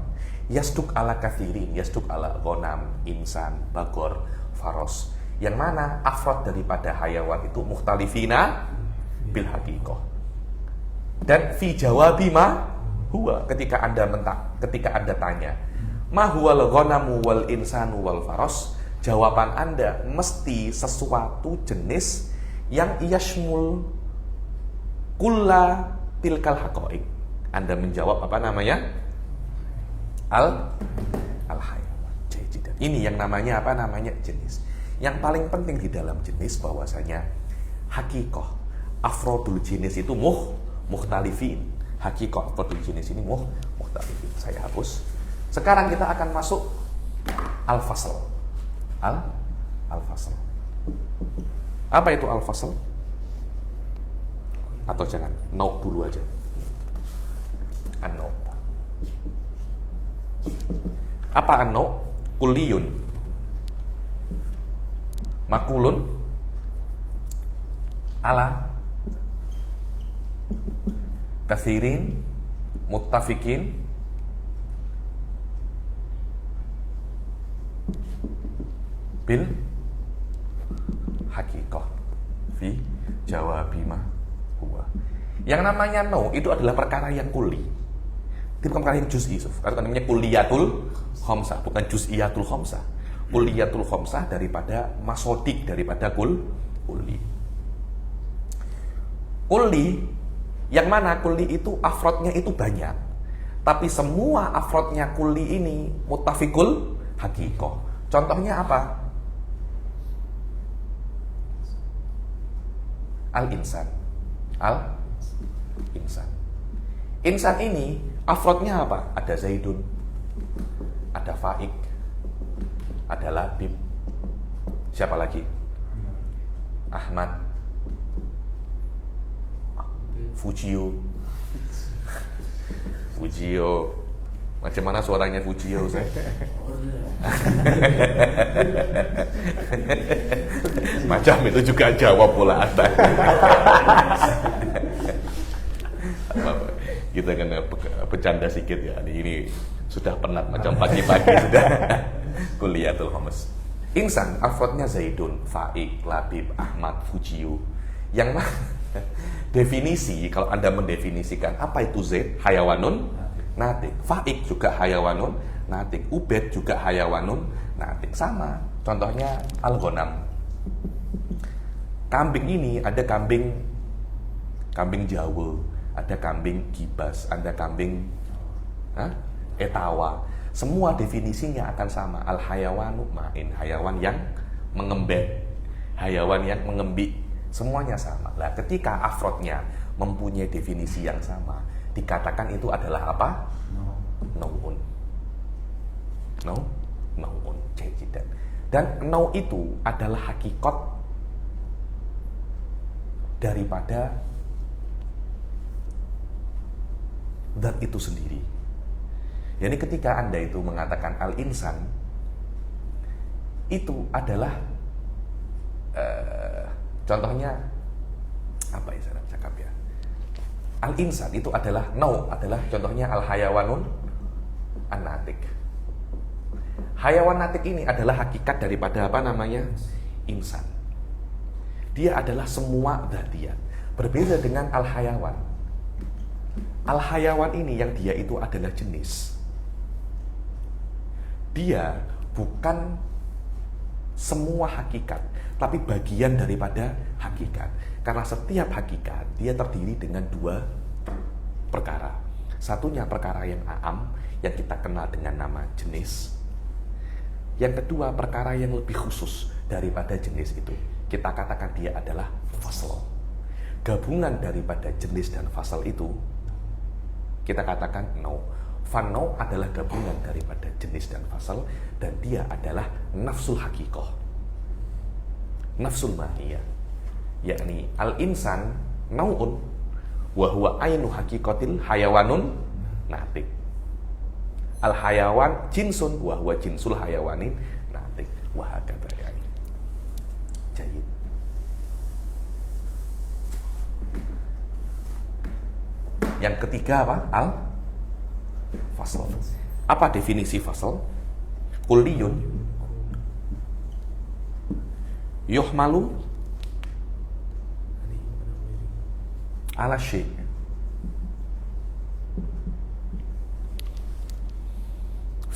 yasduk ala kathirin, yasduk ala ghanam, insan, bagor, faros. Yang mana afrod daripada hayawan itu mukhtalifina bil haqiqah. Dan fi jawabi ma huwa, ketika Anda tanya ma huwal ghanamu wal insanu wal faros, jawaban Anda mesti sesuatu jenis yang yashmul kulla tilkal haqaiq. Anda menjawab apa namanya? Al-hayawan. Ini yang namanya apa namanya? Jenis. Yang paling penting di dalam jenis bahwasanya hakikoh afrodul jenis itu mukhtalifin. Hakikoh afrodul jenis ini mukhtalifin. Saya hapus. Sekarang kita akan masuk al-fasl. Al-fasl. Apa itu al-fasl? Atau jangan, nauk dulu aja. An-nauk. Apa an-nauk? Kulliyun, makulun, ala, kathirin, muttafikin, bil haqiqah fi jawabi ma huwa. Yang namanya no itu adalah perkara yang kuli. Itu bukan perkara yang juz'i, atau namanya kuliyatul khamsah, bukan juz'iyatul khamsah. Kuliyatul khamsah daripada masodik, daripada kuli. Kuli yang mana kuli itu afrodnya itu banyak. Tapi semua afrodnya kuli ini muttafiqul haqiqah. Contohnya apa? Al-insan. Al-insan. Insan ini afrodnya apa? Ada Zaidun, ada Faik, ada Labib. Siapa lagi? Ahmad, Fujio. Macam mana suaranya Fujio, saya? Macam itu juga jawab pula Ata. Kita kena bercanda sedikit ya. Ini sudah penat macam pagi-pagi sudah. Kuliyatul khamis. Insan afrodnya Zaidun, Faik, Labib, Ahmad, Fujio. Yang mana definisi, kalau Anda mendefinisikan apa itu Zaid, hayawanun natik. Faik juga hayawanun natik. Ubed juga hayawanun natik. Sama. Contohnya al-ghanam. Kambing ini ada kambing Jawa, ada kambing gibas, ada kambing etawa. Semua definisinya akan sama. Al-hayawanu ma'in, hayawan yang mengembek, hayawan yang mengembik, semuanya sama. Nah, ketika afrodnya mempunyai definisi yang sama, dikatakan itu adalah apa? Nau'un. Nau'un. Dan nau' itu adalah hakikat daripada zat itu sendiri. Jadi ketika Anda itu mengatakan al-insan, itu adalah contohnya apa ya saya cakap ya. Al-insan itu adalah adalah contohnya al-hayawanun an-natik. Hayawan natik ini adalah hakikat daripada apa namanya? Insan. Dia adalah semua dzatiyat. Berbeda dengan al-hayawan. Al-hayawan ini yang dia itu adalah jenis. Dia bukan semua hakikat, tapi bagian daripada hakikat. Karena setiap hakikat dia terdiri dengan 2 perkara. Satunya perkara yang a'am, yang kita kenal dengan nama jenis. Yang kedua perkara yang lebih khusus daripada jenis itu. Kita katakan dia adalah fasl. gabungan daripada jenis dan fasal itu, kita katakan nau. Fannau adalah gabungan daripada jenis dan fasal, dan dia adalah nafsul hakikoh, nafsul mahiyah, yakni al-insan nau'un wa huwa ainu hakikotil hayawanun natik. Al-hayawan jinsun wa huwa jinsul hayawanin natik. Wa hakata yani. Jayid. Yang ketiga apa? Al-fasl. Apa definisi fasl? Kulliyun yuhmalu ala syai'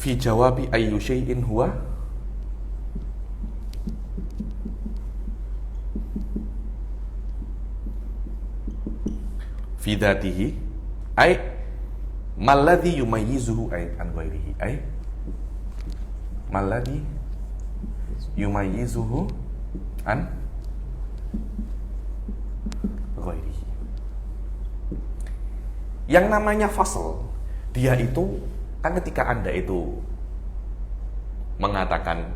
fi jawabi ayyu syai'in huwa fi dhatihi ay malladhi yumayyizuhu ay an ghairihi ay malladhi yumayyizuhu an ghairihi. Yang namanya fasl, dia itu kan ketika Anda itu mengatakan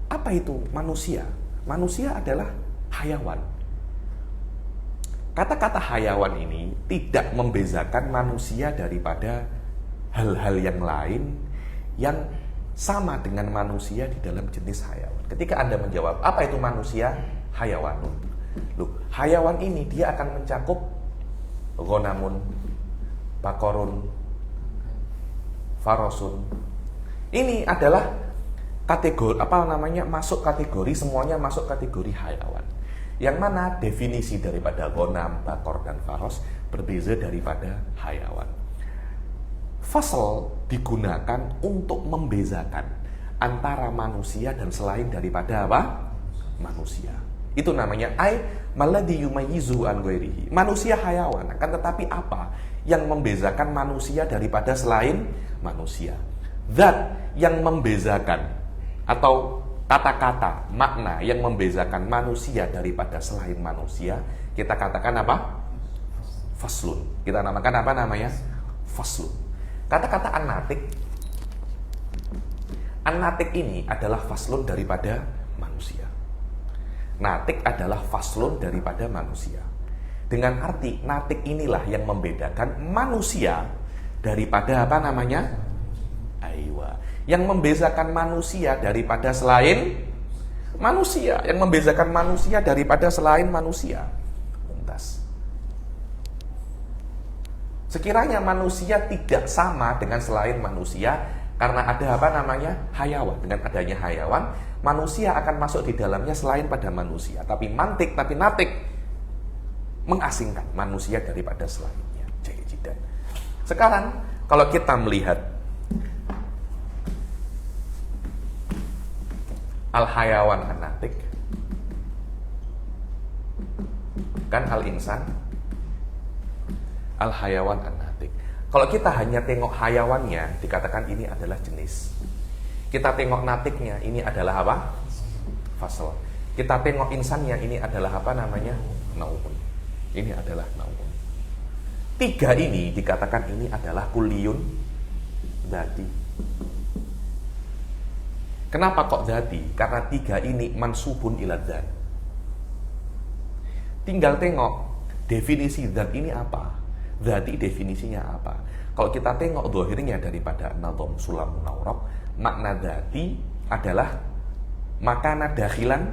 apa itu manusia? Manusia adalah hayawan. Kata-kata hayawan ini tidak membezakan manusia daripada hal-hal yang lain yang sama dengan manusia di dalam jenis hayawan. Ketika Anda menjawab, apa itu manusia? Hayawanun. Loh, hayawan ini dia akan mencakup ghonamun, bakorun, farosun. Ini adalah kategori masuk kategori, semuanya masuk kategori hayawan. Yang mana definisi daripada ghanam, bakor dan faros berbeza daripada hayawan. Fasl digunakan untuk membezakan antara manusia dan selain daripada apa? Manusia. Itu namanya malladhi yumayyizu an ghairihi. Manusia hayawan, akan tetapi apa yang membezakan manusia daripada selain manusia? Zat yang membezakan atau kata-kata, makna yang membezakan manusia daripada selain manusia, kita katakan apa? Faslun. Kita namakan apa namanya? Faslun. Kata-kata an-natik ini adalah faslun daripada manusia. Natik adalah faslun daripada manusia. Dengan arti natik inilah yang membedakan manusia daripada apa namanya? Aywa. Yang membezakan manusia daripada selain manusia. Yang membezakan manusia daripada selain manusia. Mumtaz. Sekiranya manusia tidak sama dengan selain manusia, karena ada apa namanya? Hayawan. Dengan adanya hayawan, manusia akan masuk di dalamnya selain pada manusia. Tapi natik mengasingkan manusia daripada selainnya. Jayidan. Sekarang kalau kita melihat al-hayawan an-natik, kan al-insan, al-hayawan an-natik. Kalau kita hanya tengok hayawannya, dikatakan ini adalah jenis. Kita tengok natiknya, ini adalah apa? Fasl. Kita tengok insannya, ini adalah apa namanya? Nau'un. Ini adalah nau'un. Tiga ini dikatakan ini adalah kulliyun dzati. Kenapa kok dzati? Karena tiga ini mansubun ila dzat. Tinggal tengok definisi dzat ini apa? Dzati definisinya apa? Kalau kita tengok zahirnya daripada Nadham Sulamun Awraq, makna dzati adalah makana dakhilan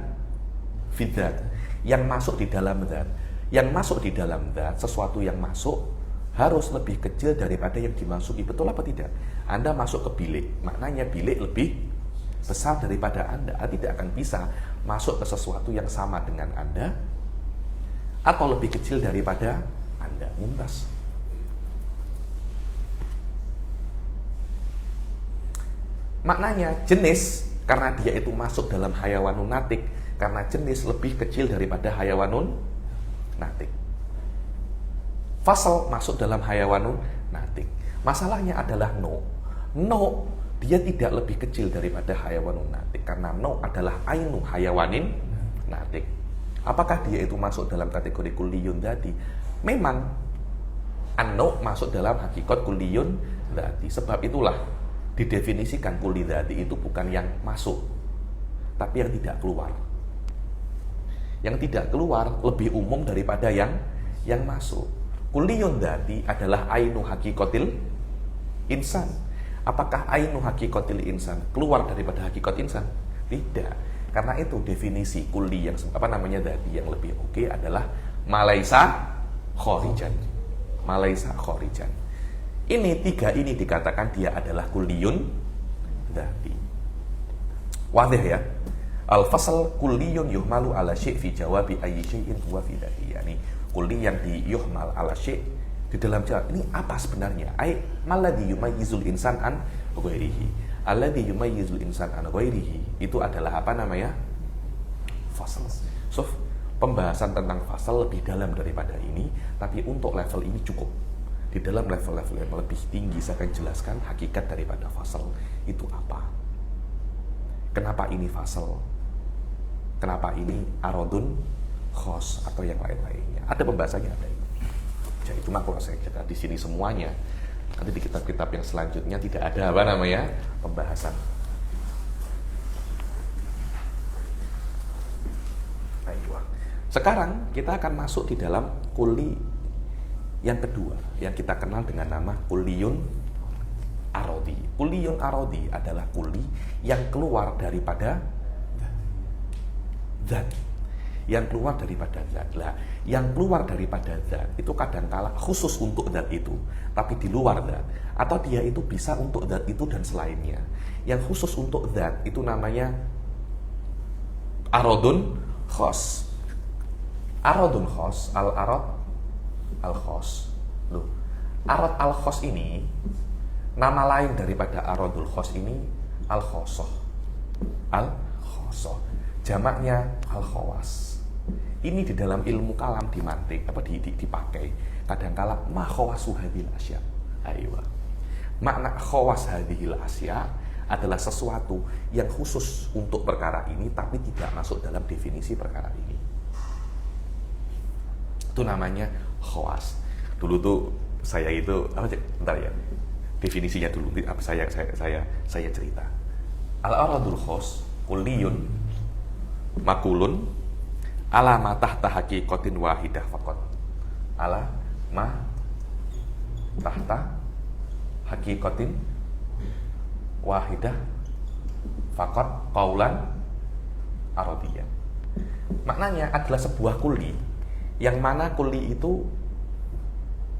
fi dzat, yang masuk di dalam zat. Yang masuk di dalam zat, sesuatu yang masuk harus lebih kecil daripada yang dimasuki. Betul apa tidak? Anda masuk ke bilik, maknanya bilik lebih besar daripada Anda. Anda tidak akan bisa masuk ke sesuatu yang sama dengan Anda atau lebih kecil daripada Anda. Mumtaz. Maknanya jenis, karena dia itu masuk dalam hayawanun natik, karena jenis lebih kecil daripada hayawanun natik. Fasl masuk dalam hayawanun natik. Masalahnya adalah no, dia tidak lebih kecil daripada hayawanun natik, karena no adalah ainu hayawanin natik. Apakah dia itu masuk dalam kategori kulliyun dzati? Memang an-nau' masuk dalam hakikat kulliyun dzati. Sebab itulah didefinisikan kulli dzati itu bukan yang masuk, tapi yang tidak keluar. Yang tidak keluar lebih umum daripada yang masuk. Kulliyun dzati adalah ainu hakikatil insan. Apakah ainu hakikatil insan keluar daripada hakikat insan? Tidak. Karena itu definisi kulli yang dzati yang lebih oke adalah malaisa khorijan. Malaisa khorijan. Ini tiga ini dikatakan dia adalah kulliyun dzati. Wadih ya. Al-fasal kulliyun yuhmalu ala syai' fi jawabi ayyi syai'in huwa fi dzati. Yani kulli yang diyuhmal ala syai' di dalam jawab ini apa sebenarnya? Ai maladhi yumayyizul insan an ghairihi. Alladhi yumayyizul insan an ghairihi itu adalah apa namanya? Fasal. So, pembahasan tentang fasal lebih dalam daripada ini, tapi untuk level ini cukup. Di dalam level-level yang lebih tinggi saya akan jelaskan hakikat daripada fasal itu apa. Kenapa ini fasal? Kenapa ini aradun khos atau yang lain-lainnya? Ada pembahasannya, ada. Jadi cuma kalau saya cerita di sini semuanya, nanti di kitab-kitab yang selanjutnya tidak ada apa namanya pembahasan. Ayo. Sekarang kita akan masuk di dalam kulli yang kedua, yang kita kenal dengan nama kulliyun arodi. Kulliyun arodi adalah kulli yang keluar daripada zat. Yang keluar daripada zat. Lah, yang keluar daripada zat itu kadangkala khusus untuk zat itu, tapi di luar zat. Atau dia itu bisa untuk zat itu dan selainnya. Yang khusus untuk zat itu namanya aradun khos. Aradun khos, al-arad al-khos. Loh, arad al-khos ini nama lain daripada aradul khos ini al-khosoh. Al-khosoh. Jamaknya al-khawas. Ini di dalam ilmu kalam di mantik dipakai kadangkala ma khawasu hadhil asya. Aywa. Makna khawas hadhil asya adalah sesuatu yang khusus untuk perkara ini tapi tidak masuk dalam definisi perkara ini. Itu namanya khawas. Dulu tuh saya itu bentar ya. Definisinya dulu saya cerita. Al-aradul khos kulliyun makulun ala ma tahta haqiqatin wahidah faqat. Ala ma tahta haqiqatin wahidah faqat qaulan aradiyyan. Maknanya adalah sebuah kulli yang mana kulli itu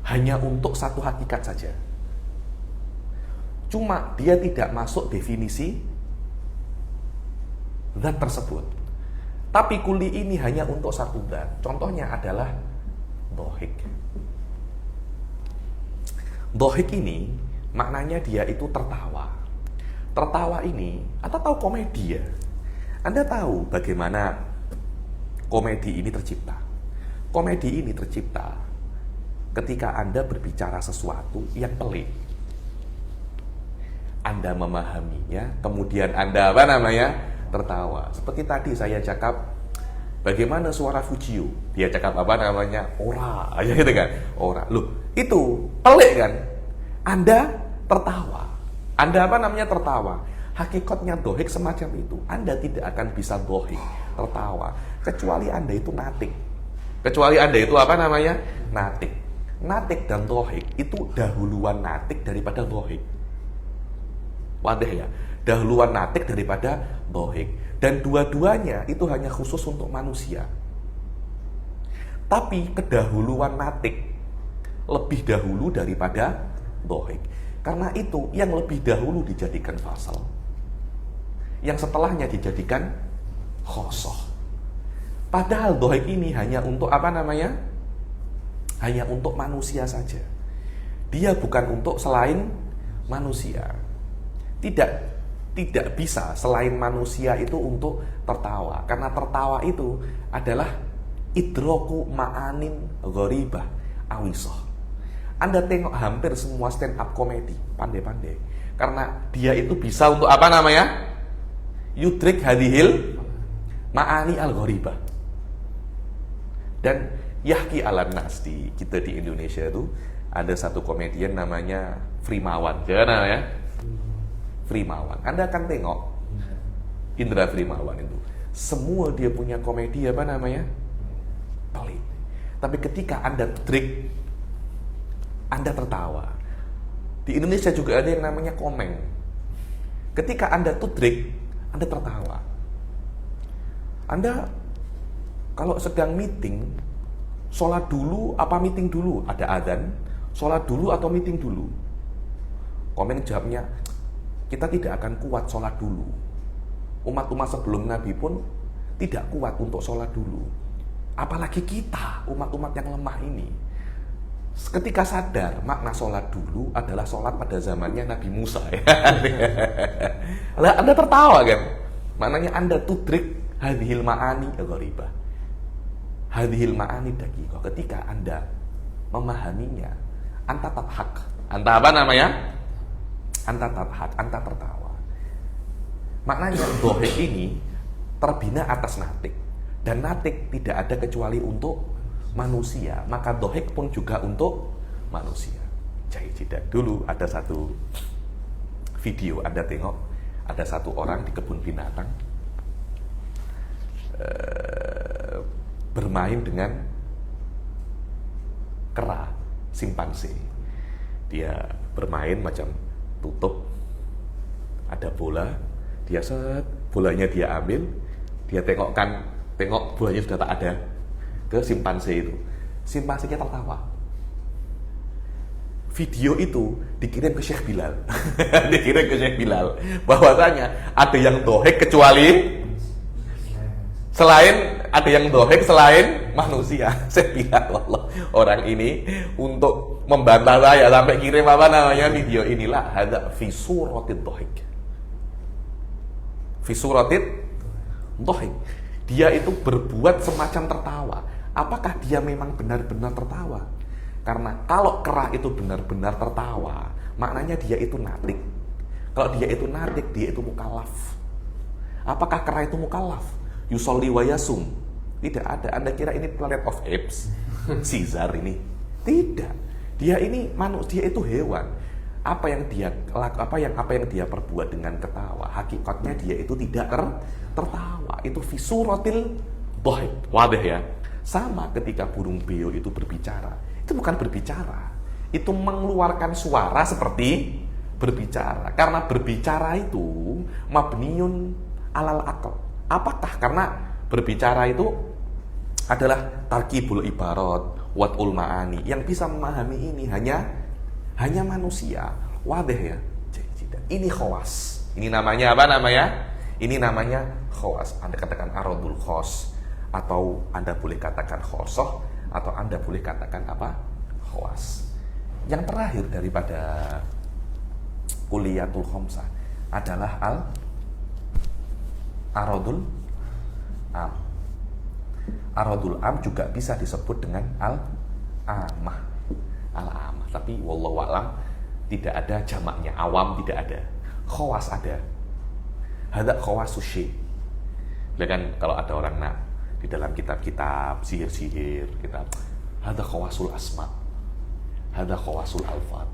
hanya untuk satu hakikat saja. Cuma dia tidak masuk definisi zat tersebut. Tapi kulli ini hanya untuk satu zat. Contohnya adalah dohik. Dohik ini maknanya dia itu tertawa. Tertawa ini, Anda tahu komedi ya? Anda tahu bagaimana komedi ini tercipta? Komedi ini tercipta ketika Anda berbicara sesuatu yang pelik. Anda memahaminya, kemudian Anda tertawa. Seperti tadi saya cakap, bagaimana suara Fujio? Dia cakap ora, ya gitu kan? Ora. Loh, itu pelik kan? Anda tertawa. Anda tertawa. Hakikatnya dohik semacam itu. Anda tidak akan bisa dohik, tertawa, kecuali Anda itu natik. Kecuali Anda itu natik. Natik dan dohik itu dahuluan natik daripada dohik. Wadah ya, dahuluan natik daripada dohik. Dan dua-duanya itu hanya khusus untuk manusia. Tapi kedahuluan natik lebih dahulu daripada dohik. Karena itu yang lebih dahulu dijadikan fasal, yang setelahnya dijadikan khosoh. Padahal dohik ini hanya untuk hanya untuk manusia saja. Dia bukan untuk selain manusia. Tidak bisa selain manusia itu untuk tertawa. Karena tertawa itu adalah idroku ma'anin gharibah awisoh. Anda tengok hampir semua stand up komedi pandai-pandai. Karena dia itu bisa untuk yudrik hadhil ma'ani al gharibah. Dan yahki alan nas di kita di Indonesia itu ada satu komedian namanya Frimawan. Jangan ya? Frimawan. Anda akan tengok Indra Frimawan itu. Semua dia punya komedi apa namanya? Pelit. Tapi ketika Anda trik, Anda tertawa. Di Indonesia juga ada yang namanya komeng. Ketika Anda trik, Anda tertawa. Anda kalau sedang meeting, sholat dulu apa meeting dulu? Ada adzan, sholat dulu atau meeting dulu? Komeng jawabnya, kita tidak akan kuat sholat dulu. Umat-umat sebelum Nabi pun tidak kuat untuk sholat dulu. Apalagi kita, umat-umat yang lemah ini. Ketika sadar, makna sholat dulu adalah sholat pada zamannya Nabi Musa. Anda tertawa kan? Maknanya Anda tudrik hadhil ma'ani gharibah. Hadhil ma'ani daqiqah. Ketika Anda memahaminya, anta tadhak. Anta apa namanya? Anta tadhak, anta tertawa. Maknanya dohik ini terbina atas natik. Dan natik tidak ada kecuali untuk manusia. Maka dohik pun juga untuk manusia. Jadi dulu ada satu video, Anda tengok, ada satu orang di kebun binatang bermain dengan kera, simpanse. Dia bermain macam tutup, ada bola, dia set, bolanya dia ambil, dia tengok bolanya sudah tak ada, ke simpanse itu. Simpansenya tertawa. Video itu dikirim ke Syekh Bilal. Dikirim ke Syekh Bilal. Bahwasanya ada yang dohek kecuali selain manusia. Saya bilang, Allah, orang ini untuk membantah saya sampai kirim apa namanya video inilah, hadza fi suratid dohik. Fi suratid dohik. Dia itu berbuat semacam tertawa. Apakah dia memang benar-benar tertawa? Karena kalau kera itu benar-benar tertawa, maknanya dia itu natik. Kalau dia itu natik, dia itu mukallaf. Apakah kera itu mukallaf? Yusolli wa yasum. Tidak ada. Anda kira ini Planet of Apes? Caesar ini? Tidak. Dia ini manusia, itu hewan. Apa yang dia perbuat dengan ketawa, hakikatnya dia itu tidak tertawa. Itu fisuratil dhahik. Wadah ya. Sama ketika burung beo itu berbicara. Itu bukan berbicara. Itu mengeluarkan suara seperti berbicara. Karena berbicara itu mabniun alal aql. Apakah karena berbicara itu adalah tarkibul ibarat, wat'ul ma'ani. Yang bisa memahami ini hanya manusia. Wadah ya. Ini khawas. Ini namanya apa namanya? Ini namanya khawas. Anda katakan aradul khas, atau Anda boleh katakan khosoh, atau Anda boleh katakan apa? Khawas. Yang terakhir daripada kuliyatul khamsah adalah aradul am. Aradul am juga bisa disebut dengan al-amah. Al-amah, tapi wallahu a'lam tidak ada jamaknya. Awam tidak ada. Khawas ada. Hadza khawasus syai'. Kan kalau ada orang di dalam kitab-kitab sihir-sihir, kitab hadza khawasul asma. Hadza khawasul alfat.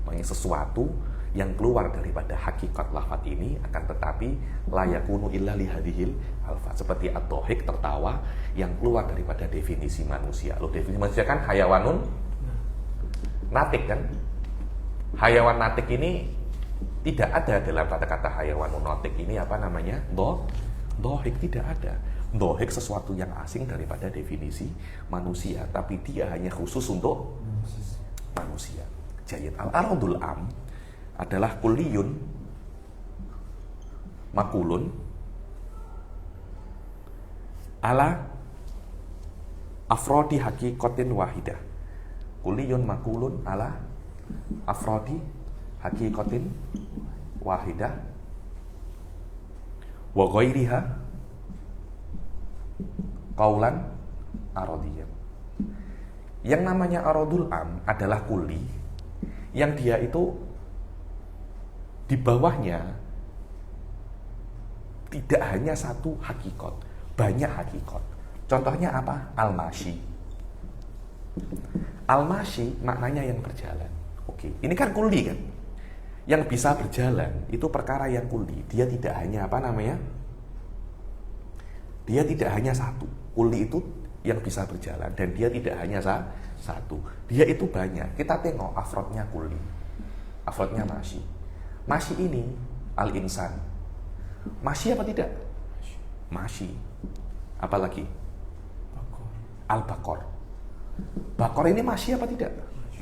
Maknanya sesuatu yang keluar daripada hakikat lafaz ini, akan tetapi la yakunu illa li hadhil alfaz. Seperti ad-dhahik, tertawa, yang keluar daripada definisi manusia. Loh, definisi manusia kan hayawanun natik kan? Hayawan natik ini tidak ada dalam kata-kata hayawanun natik ini apa namanya? Dhahik, tidak ada. Dhahik sesuatu yang asing daripada definisi manusia, tapi dia hanya khusus untuk manusia. Jadi al-aradul am adalah kulliyun makulun ala afrodi hakikatin wahidah. Kulliyun makulun ala afrodi hakikatin wahidah wa ghairiha qaulan aradiyyan. Yang namanya aradul am adalah kulli yang dia itu di bawahnya tidak hanya satu hakikat, banyak hakikat. Contohnya apa? Al-mashi. Al-mashi maknanya yang berjalan. Oke, ini kan kulli kan? Yang bisa berjalan itu perkara yang kulli. Dia tidak hanya apa namanya? Dia tidak hanya satu. Kulli itu yang bisa berjalan dan dia tidak hanya satu. Dia itu banyak. Kita tengok afrodnya kulli. Afrodnya mashi. Mashi ini al-insan. Mashi apa tidak? Mashi. Apalagi? Al-bakor. Bakor ini mashi apa tidak?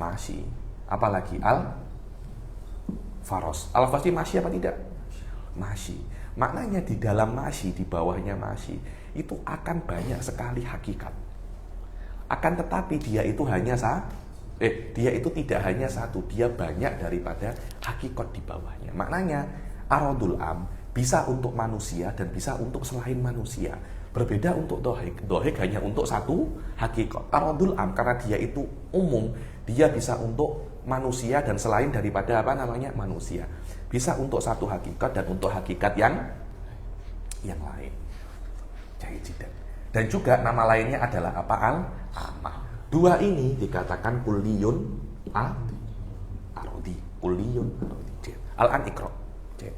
Mashi. Apalagi? Al-faros. Al-faros ini mashi apa tidak? Mashi. Maknanya di dalam mashi, di bawahnya mashi, itu akan banyak sekali hakikat. Akan tetapi dia itu dia itu tidak hanya satu, dia banyak daripada hakikat di bawahnya. Maknanya aradul am bisa untuk manusia dan bisa untuk selain manusia. Berbeda untuk dohik. Dohik hanya untuk satu hakikat. Aradul am karena dia itu umum, dia bisa untuk manusia dan selain daripada apa namanya manusia. Bisa untuk satu hakikat dan untuk hakikat yang lain. Dan juga nama lainnya adalah apa? Al-amah. Dua ini dikatakan kulliyun arodi. Kulliyun arodi. Al-an ikra.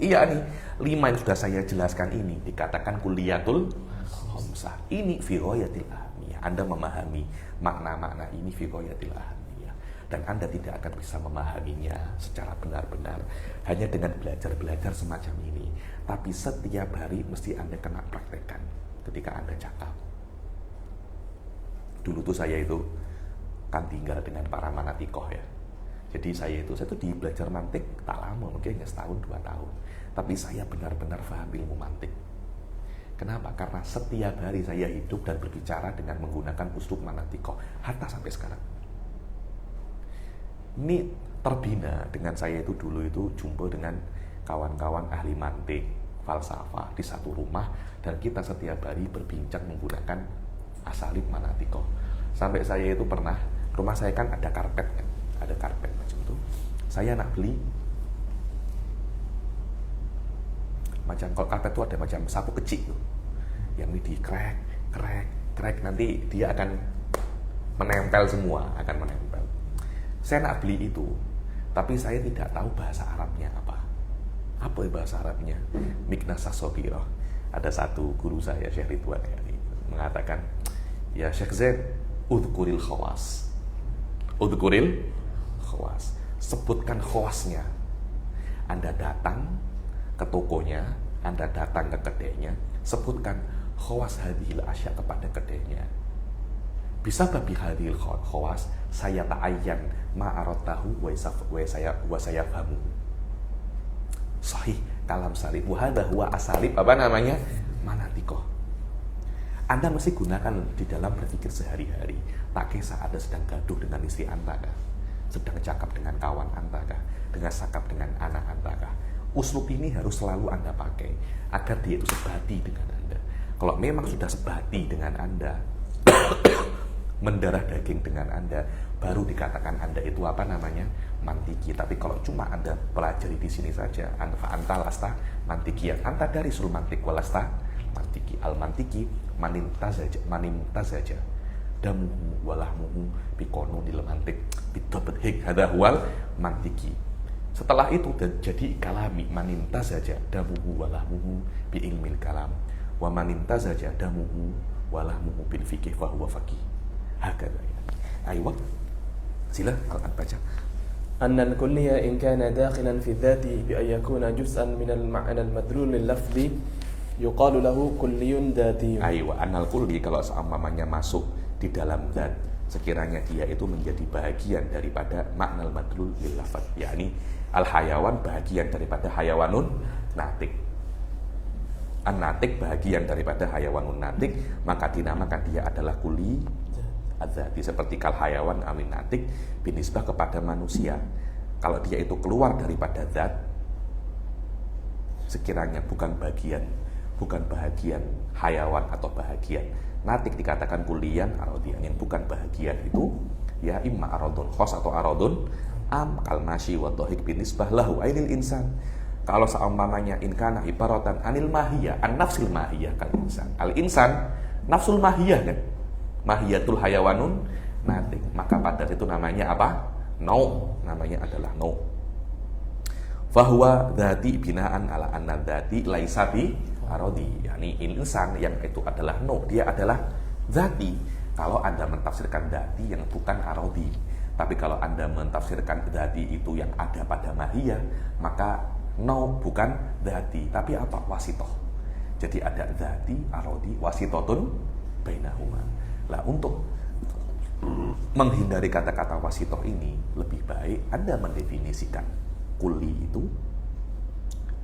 Iya nih, 5 yang sudah saya jelaskan ini dikatakan kulliyatul khamsah. Ini fi ghayatil ahamiyah. Anda memahami makna-makna ini fi ghayatil ahamiyah. Dan Anda tidak akan bisa memahaminya secara benar-benar hanya dengan belajar-belajar semacam ini. Tapi setiap hari mesti Anda kena praktekkan ketika Anda cakap. Dulu tuh saya itu kan tinggal dengan para manatikoh ya. Jadi saya tuh di belajar mantik tak lama, mungkin hanya setahun 2 tahun. Tapi saya benar-benar paham ilmu mantik. Kenapa? Karena setiap hari saya hidup dan berbicara dengan menggunakan uslub manatikoh. Hatta sampai sekarang. Ini terbina dengan saya itu dulu itu jumpa dengan kawan-kawan ahli mantik, falsafah di satu rumah. Dan kita setiap hari berbincang menggunakan asalib manatikoh. Sampai saya itu pernah, rumah saya kan ada karpet kan? Ada karpet macam itu. Saya nak beli macam, kalau karpet itu ada macam sapu kecil tuh, yang ini di krek, nanti dia akan menempel semua, akan menempel. Saya nak beli itu, tapi saya tidak tahu bahasa Arabnya apa. Apa bahasa Arabnya? Miknasa Sobiroh. Ada satu guru saya, Syekh Ridwan ya, mengatakan, ya Syekh Zaid, udhkuril khawas. Udhkuril khawas. Sebutkan khawasnya. Anda datang ke tokonya, Anda datang ke kedainya, sebutkan khawas hadhil asya kepada kedainya. Bisa babi hadhil khawas, saya ta'ayyan ma'arotahu wa saya fahamu. Sahih kalam salib. Wahada huwa asalib apa namanya? Manatikoh. Anda mesti gunakan di dalam berpikir sehari-hari. Tak kisah Anda sedang gaduh dengan istri Anda kah? Sedang cakap dengan kawan Anda kah? Dengan cakap dengan anak Anda kah? Uslub ini harus selalu Anda pakai agar dia itu sebati dengan Anda. Kalau memang sudah sebati dengan Anda, mendarah daging dengan Anda, baru dikatakan Anda itu apa namanya? Mantiki. Tapi kalau cuma Anda pelajari di sini saja, anta lasta mantikian. Anta dari sul mantik walasta mantiki. Al-mantiki manimta saja. Damuhu walahmuhu biqanunil mantik bidabat hik hadha huwal mantiki. Setelah itu jadi kalami, manimta saja damuhu walahmuhu bi ilmil kalam. Wa manimta saja damuhu walahmuhu bil fikih fa huwa faqih. Hakadha. Aywa. Sila Al-an baca. أن الكلية إن كان داخلا في الذات بأن يكون جزءا من المعنى المدلول اللفظي يقال له كلي ذاتي. Aywa, anal kulli kalau seumpamanya masuk di dalam zat, sekiranya dia itu menjadi bahagian daripada makna madlul lil lafaz, yakni al hayawan bahagian daripada hayawanun natik. An-natik bahagian daripada hayawanun natik, maka dinamakan dia adalah kulli adzati, seperti kal hayawan amin natik binisbah kepada manusia. Kalau dia itu keluar daripada zat, sekiranya bukan bahagian hayawan atau bahagian natik, dikatakan kulian arodian, yang bukan bahagian itu ya imma arodun khos atau arodun am kal masyi wa dhahik binisbah lahu ainil insan. Kalau seumpamanya inkana ibaratan anil mahiyah an nafsil mahiyah kal insan, al insan nafsul mahiyah kan, mahiyatul hayawanun natik, maka pada itu namanya apa? No, namanya adalah no. Fahuwa dzati binaan ala anna dzati laisa bi arodi, yakni insan yang itu adalah no, dia adalah dzati. Kalau Anda mentafsirkan dzati yang bukan arodi, tapi kalau Anda mentafsirkan dzati itu yang ada pada mahiyah, maka no bukan dzati, tapi apa? Wasitoh. Jadi ada dzati, arodi, wasitotun bainahuma. Lah untuk menghindari kata-kata wasitoh ini, lebih baik Anda mendefinisikan kulli itu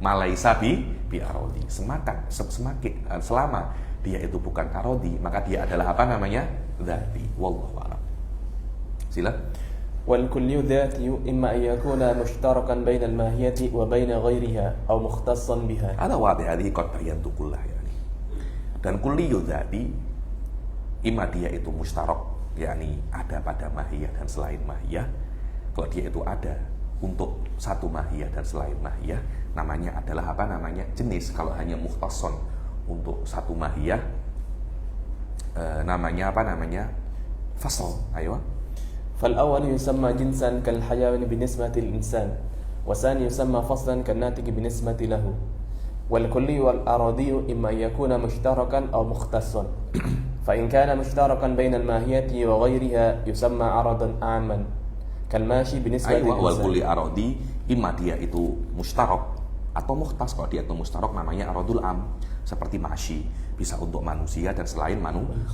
malaisa bi arodi. Semakin selama dia itu bukan arodi, maka dia adalah apa namanya? Dzati. Wallahu a'lam. Sila. والكلي ذاتي إما أن يكون مشتركا بين الماهية وبين غيرها أو مختصا بها. Ada wadih hadhihi qad bayantu kullah yani. Dan kulliyu dzati imma dia itu mustarak, yakni ada pada mahiyah dan selain mahiyah. Kalau dia itu ada untuk satu mahiyah dan selain mahiyah, namanya adalah apa namanya? Jenis. Kalau hanya mukhtasson untuk satu mahiyah, namanya apa namanya? Fasl. Ayo. فالأول يسمى جنسا كالحيوان بالنسبة للإنسان، والثاني يسمى فصلا كالناتج بالنسبة له. والكلي والأرادي إما أن يكون مشتركا أو مختصا، فإن كان مشتركا بين الماهية وغيرها يسمى عرضا عاما كالماشي بالنسبة للإنسان. والكلي أرادي إما dia itu mustarak atau mukhtas. Kalau dia itu mustarak namanya aradul am, seperti masyi, bisa untuk manusia dan selain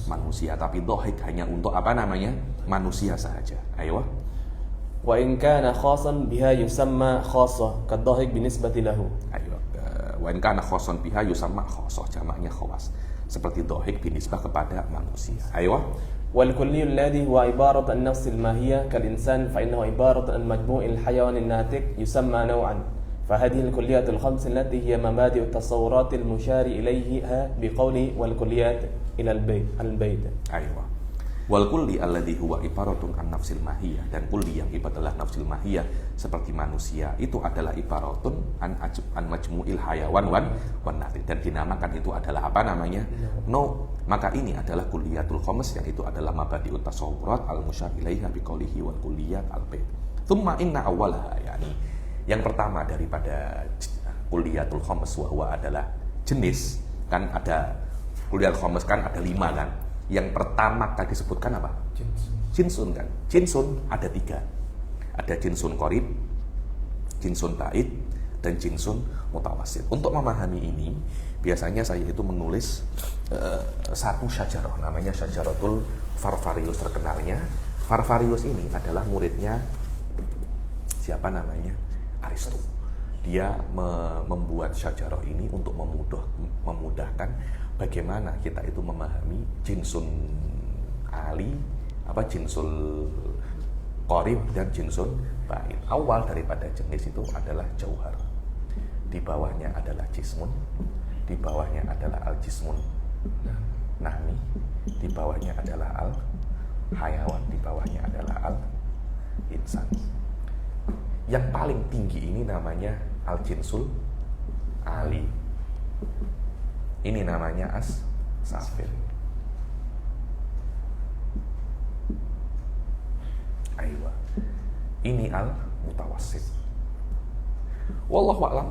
manusia, tapi dohik hanya untuk apa namanya? Manusia saja. Ayo. وإن كان خاصا بها يسمى خاصة كالضاحك بالنسبة له. Ayo. Wa in kana khassan biha yusamma khassah, jamaknya khawas. Seperti dohik binisbah kepada manusia. Ayo. والكلي الذي هو عبارة عن نفس الماهية كالإنسان فإنه عبارة عن مجموع الحيوان الناتج يسمى نوعا. فهذه الكليات الخمس التي هي مبادئ التصورات المشار إليها بقوله والكليات إلى البيت. Ayo. Wal kulli alladhi huwa ibaratun an nafsil mahiyah, dan kulli yang adalah nafsil mahiyah seperti manusia itu adalah ibaratun an majmu'il hayawan wan natik, dan dinamakan itu adalah apa namanya? No. Maka ini adalah kulliyatul khams, yang itu adalah mabadi'ut tasawurat al musyar ilaiha biqaulihi wal kulliyat al bait. Tsumma inna awwalaha, yakni yang pertama daripada kulliyatul khams wa adalah jenis. Kan ada kulliyatul khams kan ada 5 kan. Yang pertama tadi disebutkan apa? Jinsun kan. Jinsun ada 3. Ada jinsun qorib, jinsun ba'id, dan jinsun mutawasit. Untuk memahami ini, biasanya saya itu menulis satu syajarah, namanya Syajaratul Farfarius terkenalnya. Farfarius ini adalah muridnya siapa namanya? Aristo. Dia membuat syajarah ini untuk memudahkan bagaimana kita itu memahami jinsun ali, jinsul qorib dan jinsun ba'id. Awal daripada jenis itu adalah jauhar. Di bawahnya adalah jismun, di bawahnya adalah al-jismun nami, di bawahnya adalah al-hayawan, di bawahnya adalah al-insan. Yang paling tinggi ini namanya al-jinsul ali. Ini namanya as-safil. Aywa. Ini al-mutawassit. Wallahu a'lam.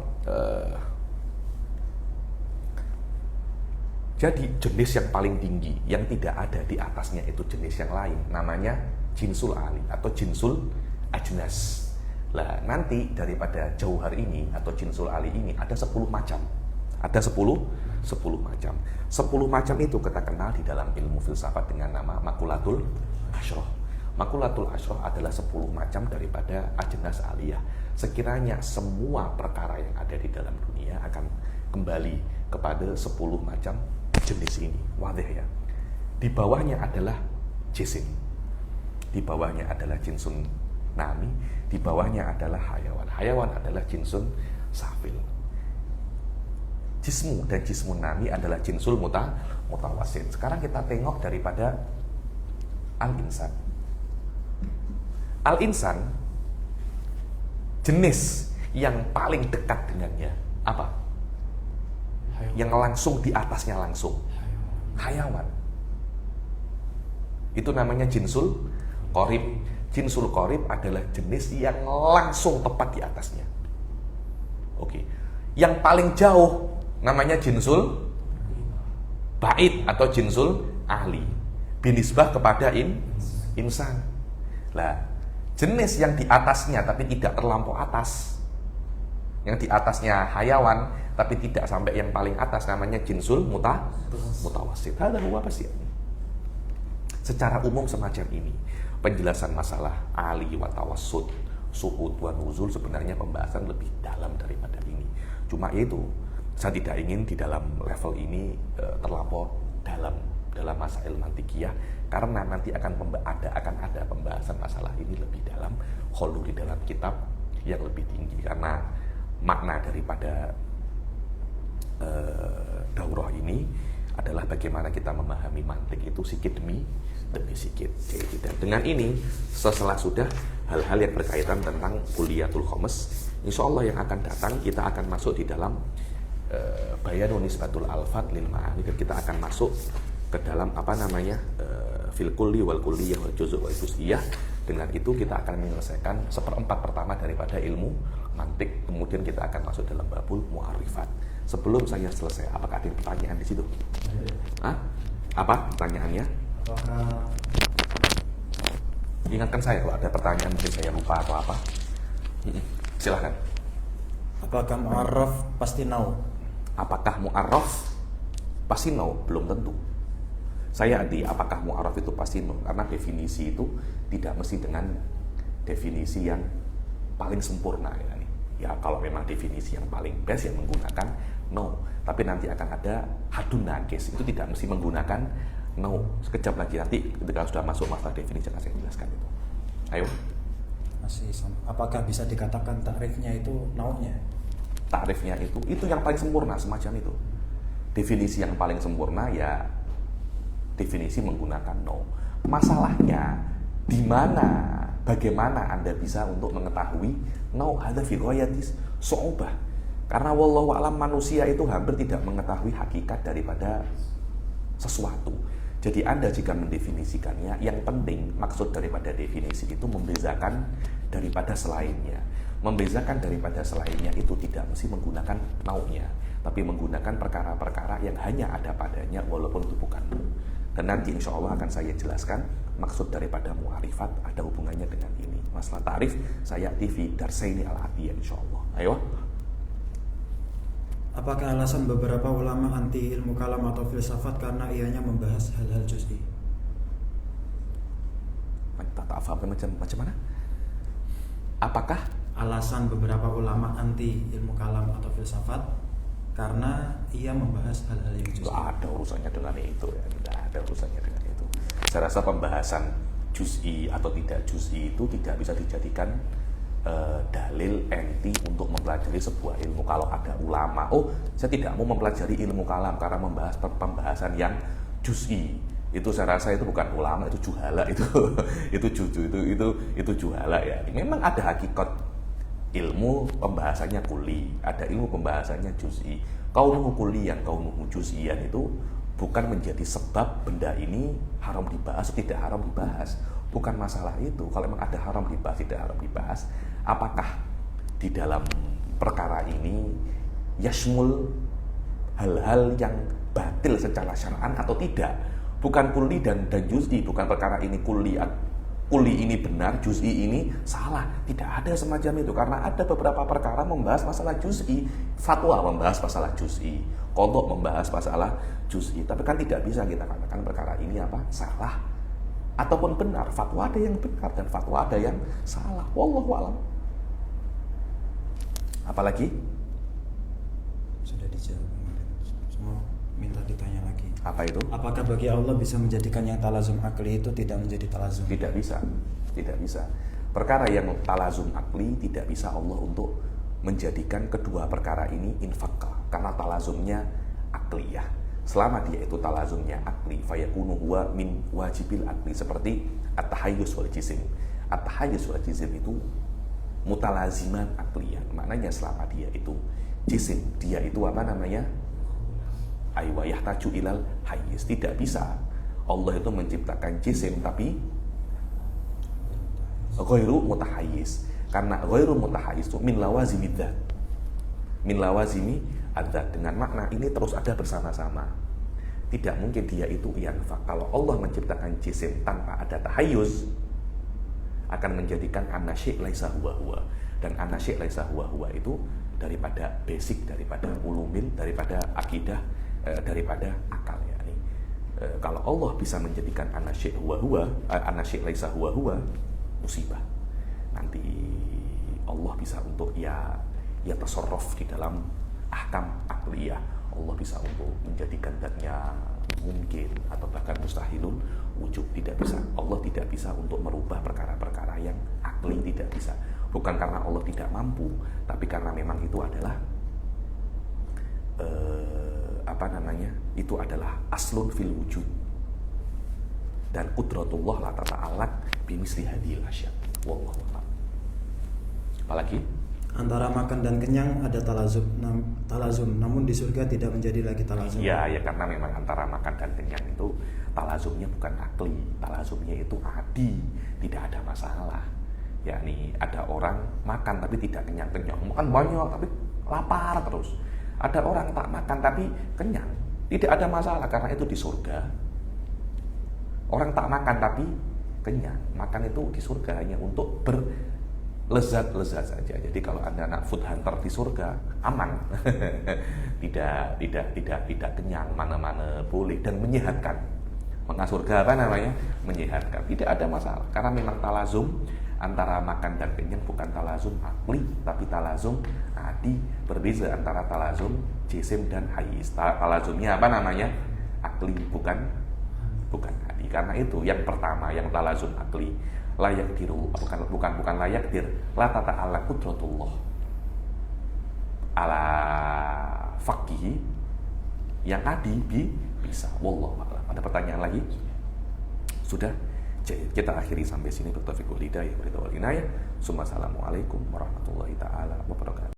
Jadi jenis yang paling tinggi yang tidak ada di atasnya itu jenis yang lain, namanya jinsul ali atau jinsul ajnas. Lah nanti daripada jauhar ini atau jinsul ali ini ada 10 macam. Ada 10 macam. 10 macam itu kita kenal di dalam ilmu filsafat dengan nama makulatul asyrah. Makulatul asyrah adalah 10 macam daripada ajnas aliyah. Sekiranya semua perkara yang ada di dalam dunia akan kembali kepada 10 macam jenis ini. Wadih ya. Di bawahnya adalah jisim. Di bawahnya adalah jinsun nami. Di bawahnya adalah hayawan. Hayawan adalah jinsun safil. Jismu dan jismun nami adalah jinsul mutawasit. Sekarang kita tengok daripada al-insan. Al-insan jenis yang paling dekat dengannya apa? Yang langsung di atasnya langsung. Hayawan. Itu namanya jinsul qorib. Jinsul qorib adalah jenis yang langsung tepat di atasnya. Oke. Yang paling jauh namanya jinsul ba'id atau jinsul ahli. Binisbah kepada insan. Lah, jenis yang di atasnya tapi tidak terlampau atas. Yang di atasnya hayawan tapi tidak sampai yang paling atas namanya jinsul mutawassit. Hadza huwa pasti. Secara umum semacam ini. Penjelasan masalah ali wa tawassut, su'ud wa nuzul sebenarnya pembahasan lebih dalam daripada ini. Cuma itu, saya tidak ingin di dalam level ini terlampau dalam masail mantikiyah, karena nanti akan ada pembahasan masalah ini lebih dalam, khulu di dalam kitab yang lebih tinggi, karena makna daripada daurah ini adalah bagaimana kita memahami mantik itu sikit demi sikit. Jadi dengan ini setelah sudah hal-hal yang berkaitan tentang kuliatul khomes, insya Allah yang akan datang kita akan masuk di dalam bayanun nisbatul alfat lil ma'ani, dan kita akan masuk ke dalam fil kulli wal kulliyah wal juz' wal juz'iyah. Dengan itu kita akan menyelesaikan seperempat pertama daripada ilmu mantik, kemudian kita akan masuk dalam babul mu'arifat. Sebelum saya selesai, apakah ada pertanyaan di situ? Apa pertanyaannya? Ingatkan saya kalau ada pertanyaan, mungkin saya lupa atau apa. Silahkan. Apakah mu'arraf pasti nau? Apakah mu'arraf pasti nau? Belum tentu. Saya apakah mu'arraf itu pasti nau? Karena definisi itu tidak mesti dengan definisi yang paling sempurna ya. Ya kalau memang definisi yang paling best yang menggunakan no, tapi nanti akan ada hadun naqis, itu tidak mesti menggunakan no. Sekejap lagi nanti ketika sudah masuk masalah definisi akan saya jelaskan itu. Ayo. Masih sama. Apakah bisa dikatakan takrifnya itu naunya? Takrifnya itu yang paling sempurna semacam itu. Definisi yang paling sempurna ya definisi menggunakan no. Masalahnya di mana, bagaimana Anda bisa untuk mengetahui no, hadza fi ghayatis su'ubah. Karena wallahu a'lam manusia itu hampir tidak mengetahui hakikat daripada sesuatu. Jadi Anda jika mendefinisikannya, yang penting maksud daripada definisi itu membezakan daripada selainnya. Membezakan daripada selainnya itu tidak mesti menggunakan naunya, tapi menggunakan perkara-perkara yang hanya ada padanya walaupun itu bukan. Dan nanti insya Allah akan saya jelaskan maksud daripada mu'arifat ada hubungannya dengan ini. Masalah tarif saya TV Darsaini al-Atiyah insya Allah. Ayo. Apakah alasan beberapa ulama anti ilmu kalam atau filsafat karena ianya membahas hal-hal juz'i? Macam mana? Apakah alasan beberapa ulama anti ilmu kalam atau filsafat karena ia membahas hal-hal yang juz'i? Tidak ada urusannya dengan itu ya. Tidak ada urusannya dengan itu. Saya rasa pembahasan juz'i atau tidak juz'i itu tidak bisa dijadikan dalil enti untuk mempelajari sebuah ilmu. Kalau ada ulama, saya tidak mau mempelajari ilmu kalam karena membahas pembahasan yang juz'i, itu saya rasa itu bukan ulama, itu juhala, itu juhala ya. Memang ada hakikat ilmu pembahasannya kuli, ada ilmu pembahasannya juz'i. Kaunuhu kuliyan, kaunuhu juz'iyan itu bukan menjadi sebab benda ini haram dibahas, tidak haram dibahas. Bukan masalah itu. Kalau memang ada haram dibahas, tidak haram dibahas, apakah di dalam perkara ini yashmul hal-hal yang batil secara syar'an atau tidak? Bukan kuli dan juz'i, bukan perkara ini kuli ini benar, juz'i ini salah. Tidak ada semacam itu, karena ada beberapa perkara membahas masalah juz'i, fatwa membahas masalah juz'i, qadha membahas masalah juz'i. Tapi kan tidak bisa kita katakan perkara ini salah ataupun benar. Fatwa ada yang benar dan fatwa ada yang salah. Wallahu a'lam. Apalagi? Sudah dijawab kemarin. Semua minta ditanya lagi. Apa itu? Apakah bagi Allah bisa menjadikan yang talazum akli itu tidak menjadi talazum? Tidak bisa. Tidak bisa. Perkara yang talazum akli tidak bisa Allah untuk menjadikan kedua perkara ini infakah, karena talazumnya akliyah. Selama dia itu talazumnya akli, fayakunu huwa min wajibil akli, seperti at-tahayyus wal jism. At-tahayyus wal jism itu mutalaziman akliyah. Maknanya selama dia itu jisim, dia itu aywa yahtaju ilal hayyiz. Tidak bisa Allah itu menciptakan jisim tapi ghairu mutahayyiz. Karena ghairu mutahayyiz itu min lawazimi dzat. Min lawazimi adzat, dengan makna ini terus ada bersama-sama. Tidak mungkin dia itu yanfa. Kalau Allah menciptakan jisim tanpa ada tahayyuz, akan menjadikan anasy' laisa huwa huwa. Dan anasy' laisa huwa huwa itu daripada basic, daripada ulumil, daripada akidah, daripada akal ya. Kalau Allah bisa menjadikan anasy' huwa huwa, anasy' laisa huwa huwa, musibah. Nanti Allah bisa untuk ya tasarruf di dalam ahkam akliyah. Allah bisa untuk menjadikan zatnya mungkin atau bahkan mustahilun wujud, tidak bisa. Allah tidak bisa untuk merubah perkara-perkara yang akli, tidak bisa. Bukan karena Allah tidak mampu, tapi karena memang itu adalah itu adalah aslun fil wujud. Dan qudratullah la tata'allaq bimisli hadhil asya. Wallahu a'lam. Apalagi? Antara makan dan kenyang ada talazum, namun di surga tidak menjadi lagi talazum. Ya karena memang antara makan dan kenyang itu talazumnya bukan akli, talazumnya itu adi, tidak ada masalah. Yakni ada orang makan tapi tidak kenyang-kenyang, makan banyak tapi lapar terus. Ada orang tak makan tapi kenyang, tidak ada masalah karena itu di surga. Orang tak makan tapi kenyang, makan itu di surga hanya untuk berlezat-lezat saja. Jadi kalau Anda anak food hunter di surga aman. tidak kenyang, mana-mana boleh, dan menyehatkan. Maka surga apa namanya? Menyehatkan. Tidak ada masalah karena memang talazum antara makan dan kenyang bukan talazum akli, tapi talazum adi. Berbeza antara talazum jisim dan hayis. Talazumnya apa namanya? Akli, bukan adi. Karena itu yang pertama, yang talazum akli, layak diru, bukan layak dir, la tata'ala qudratullah ala faqihi, yang adi bisa. Wallahu a'lam. Ada pertanyaan lagi? Sudah? Kita akhiri sampai sini. Bertaufiq wal hidayah, wassalamualaikum warahmatullahi taala wabarakatuh.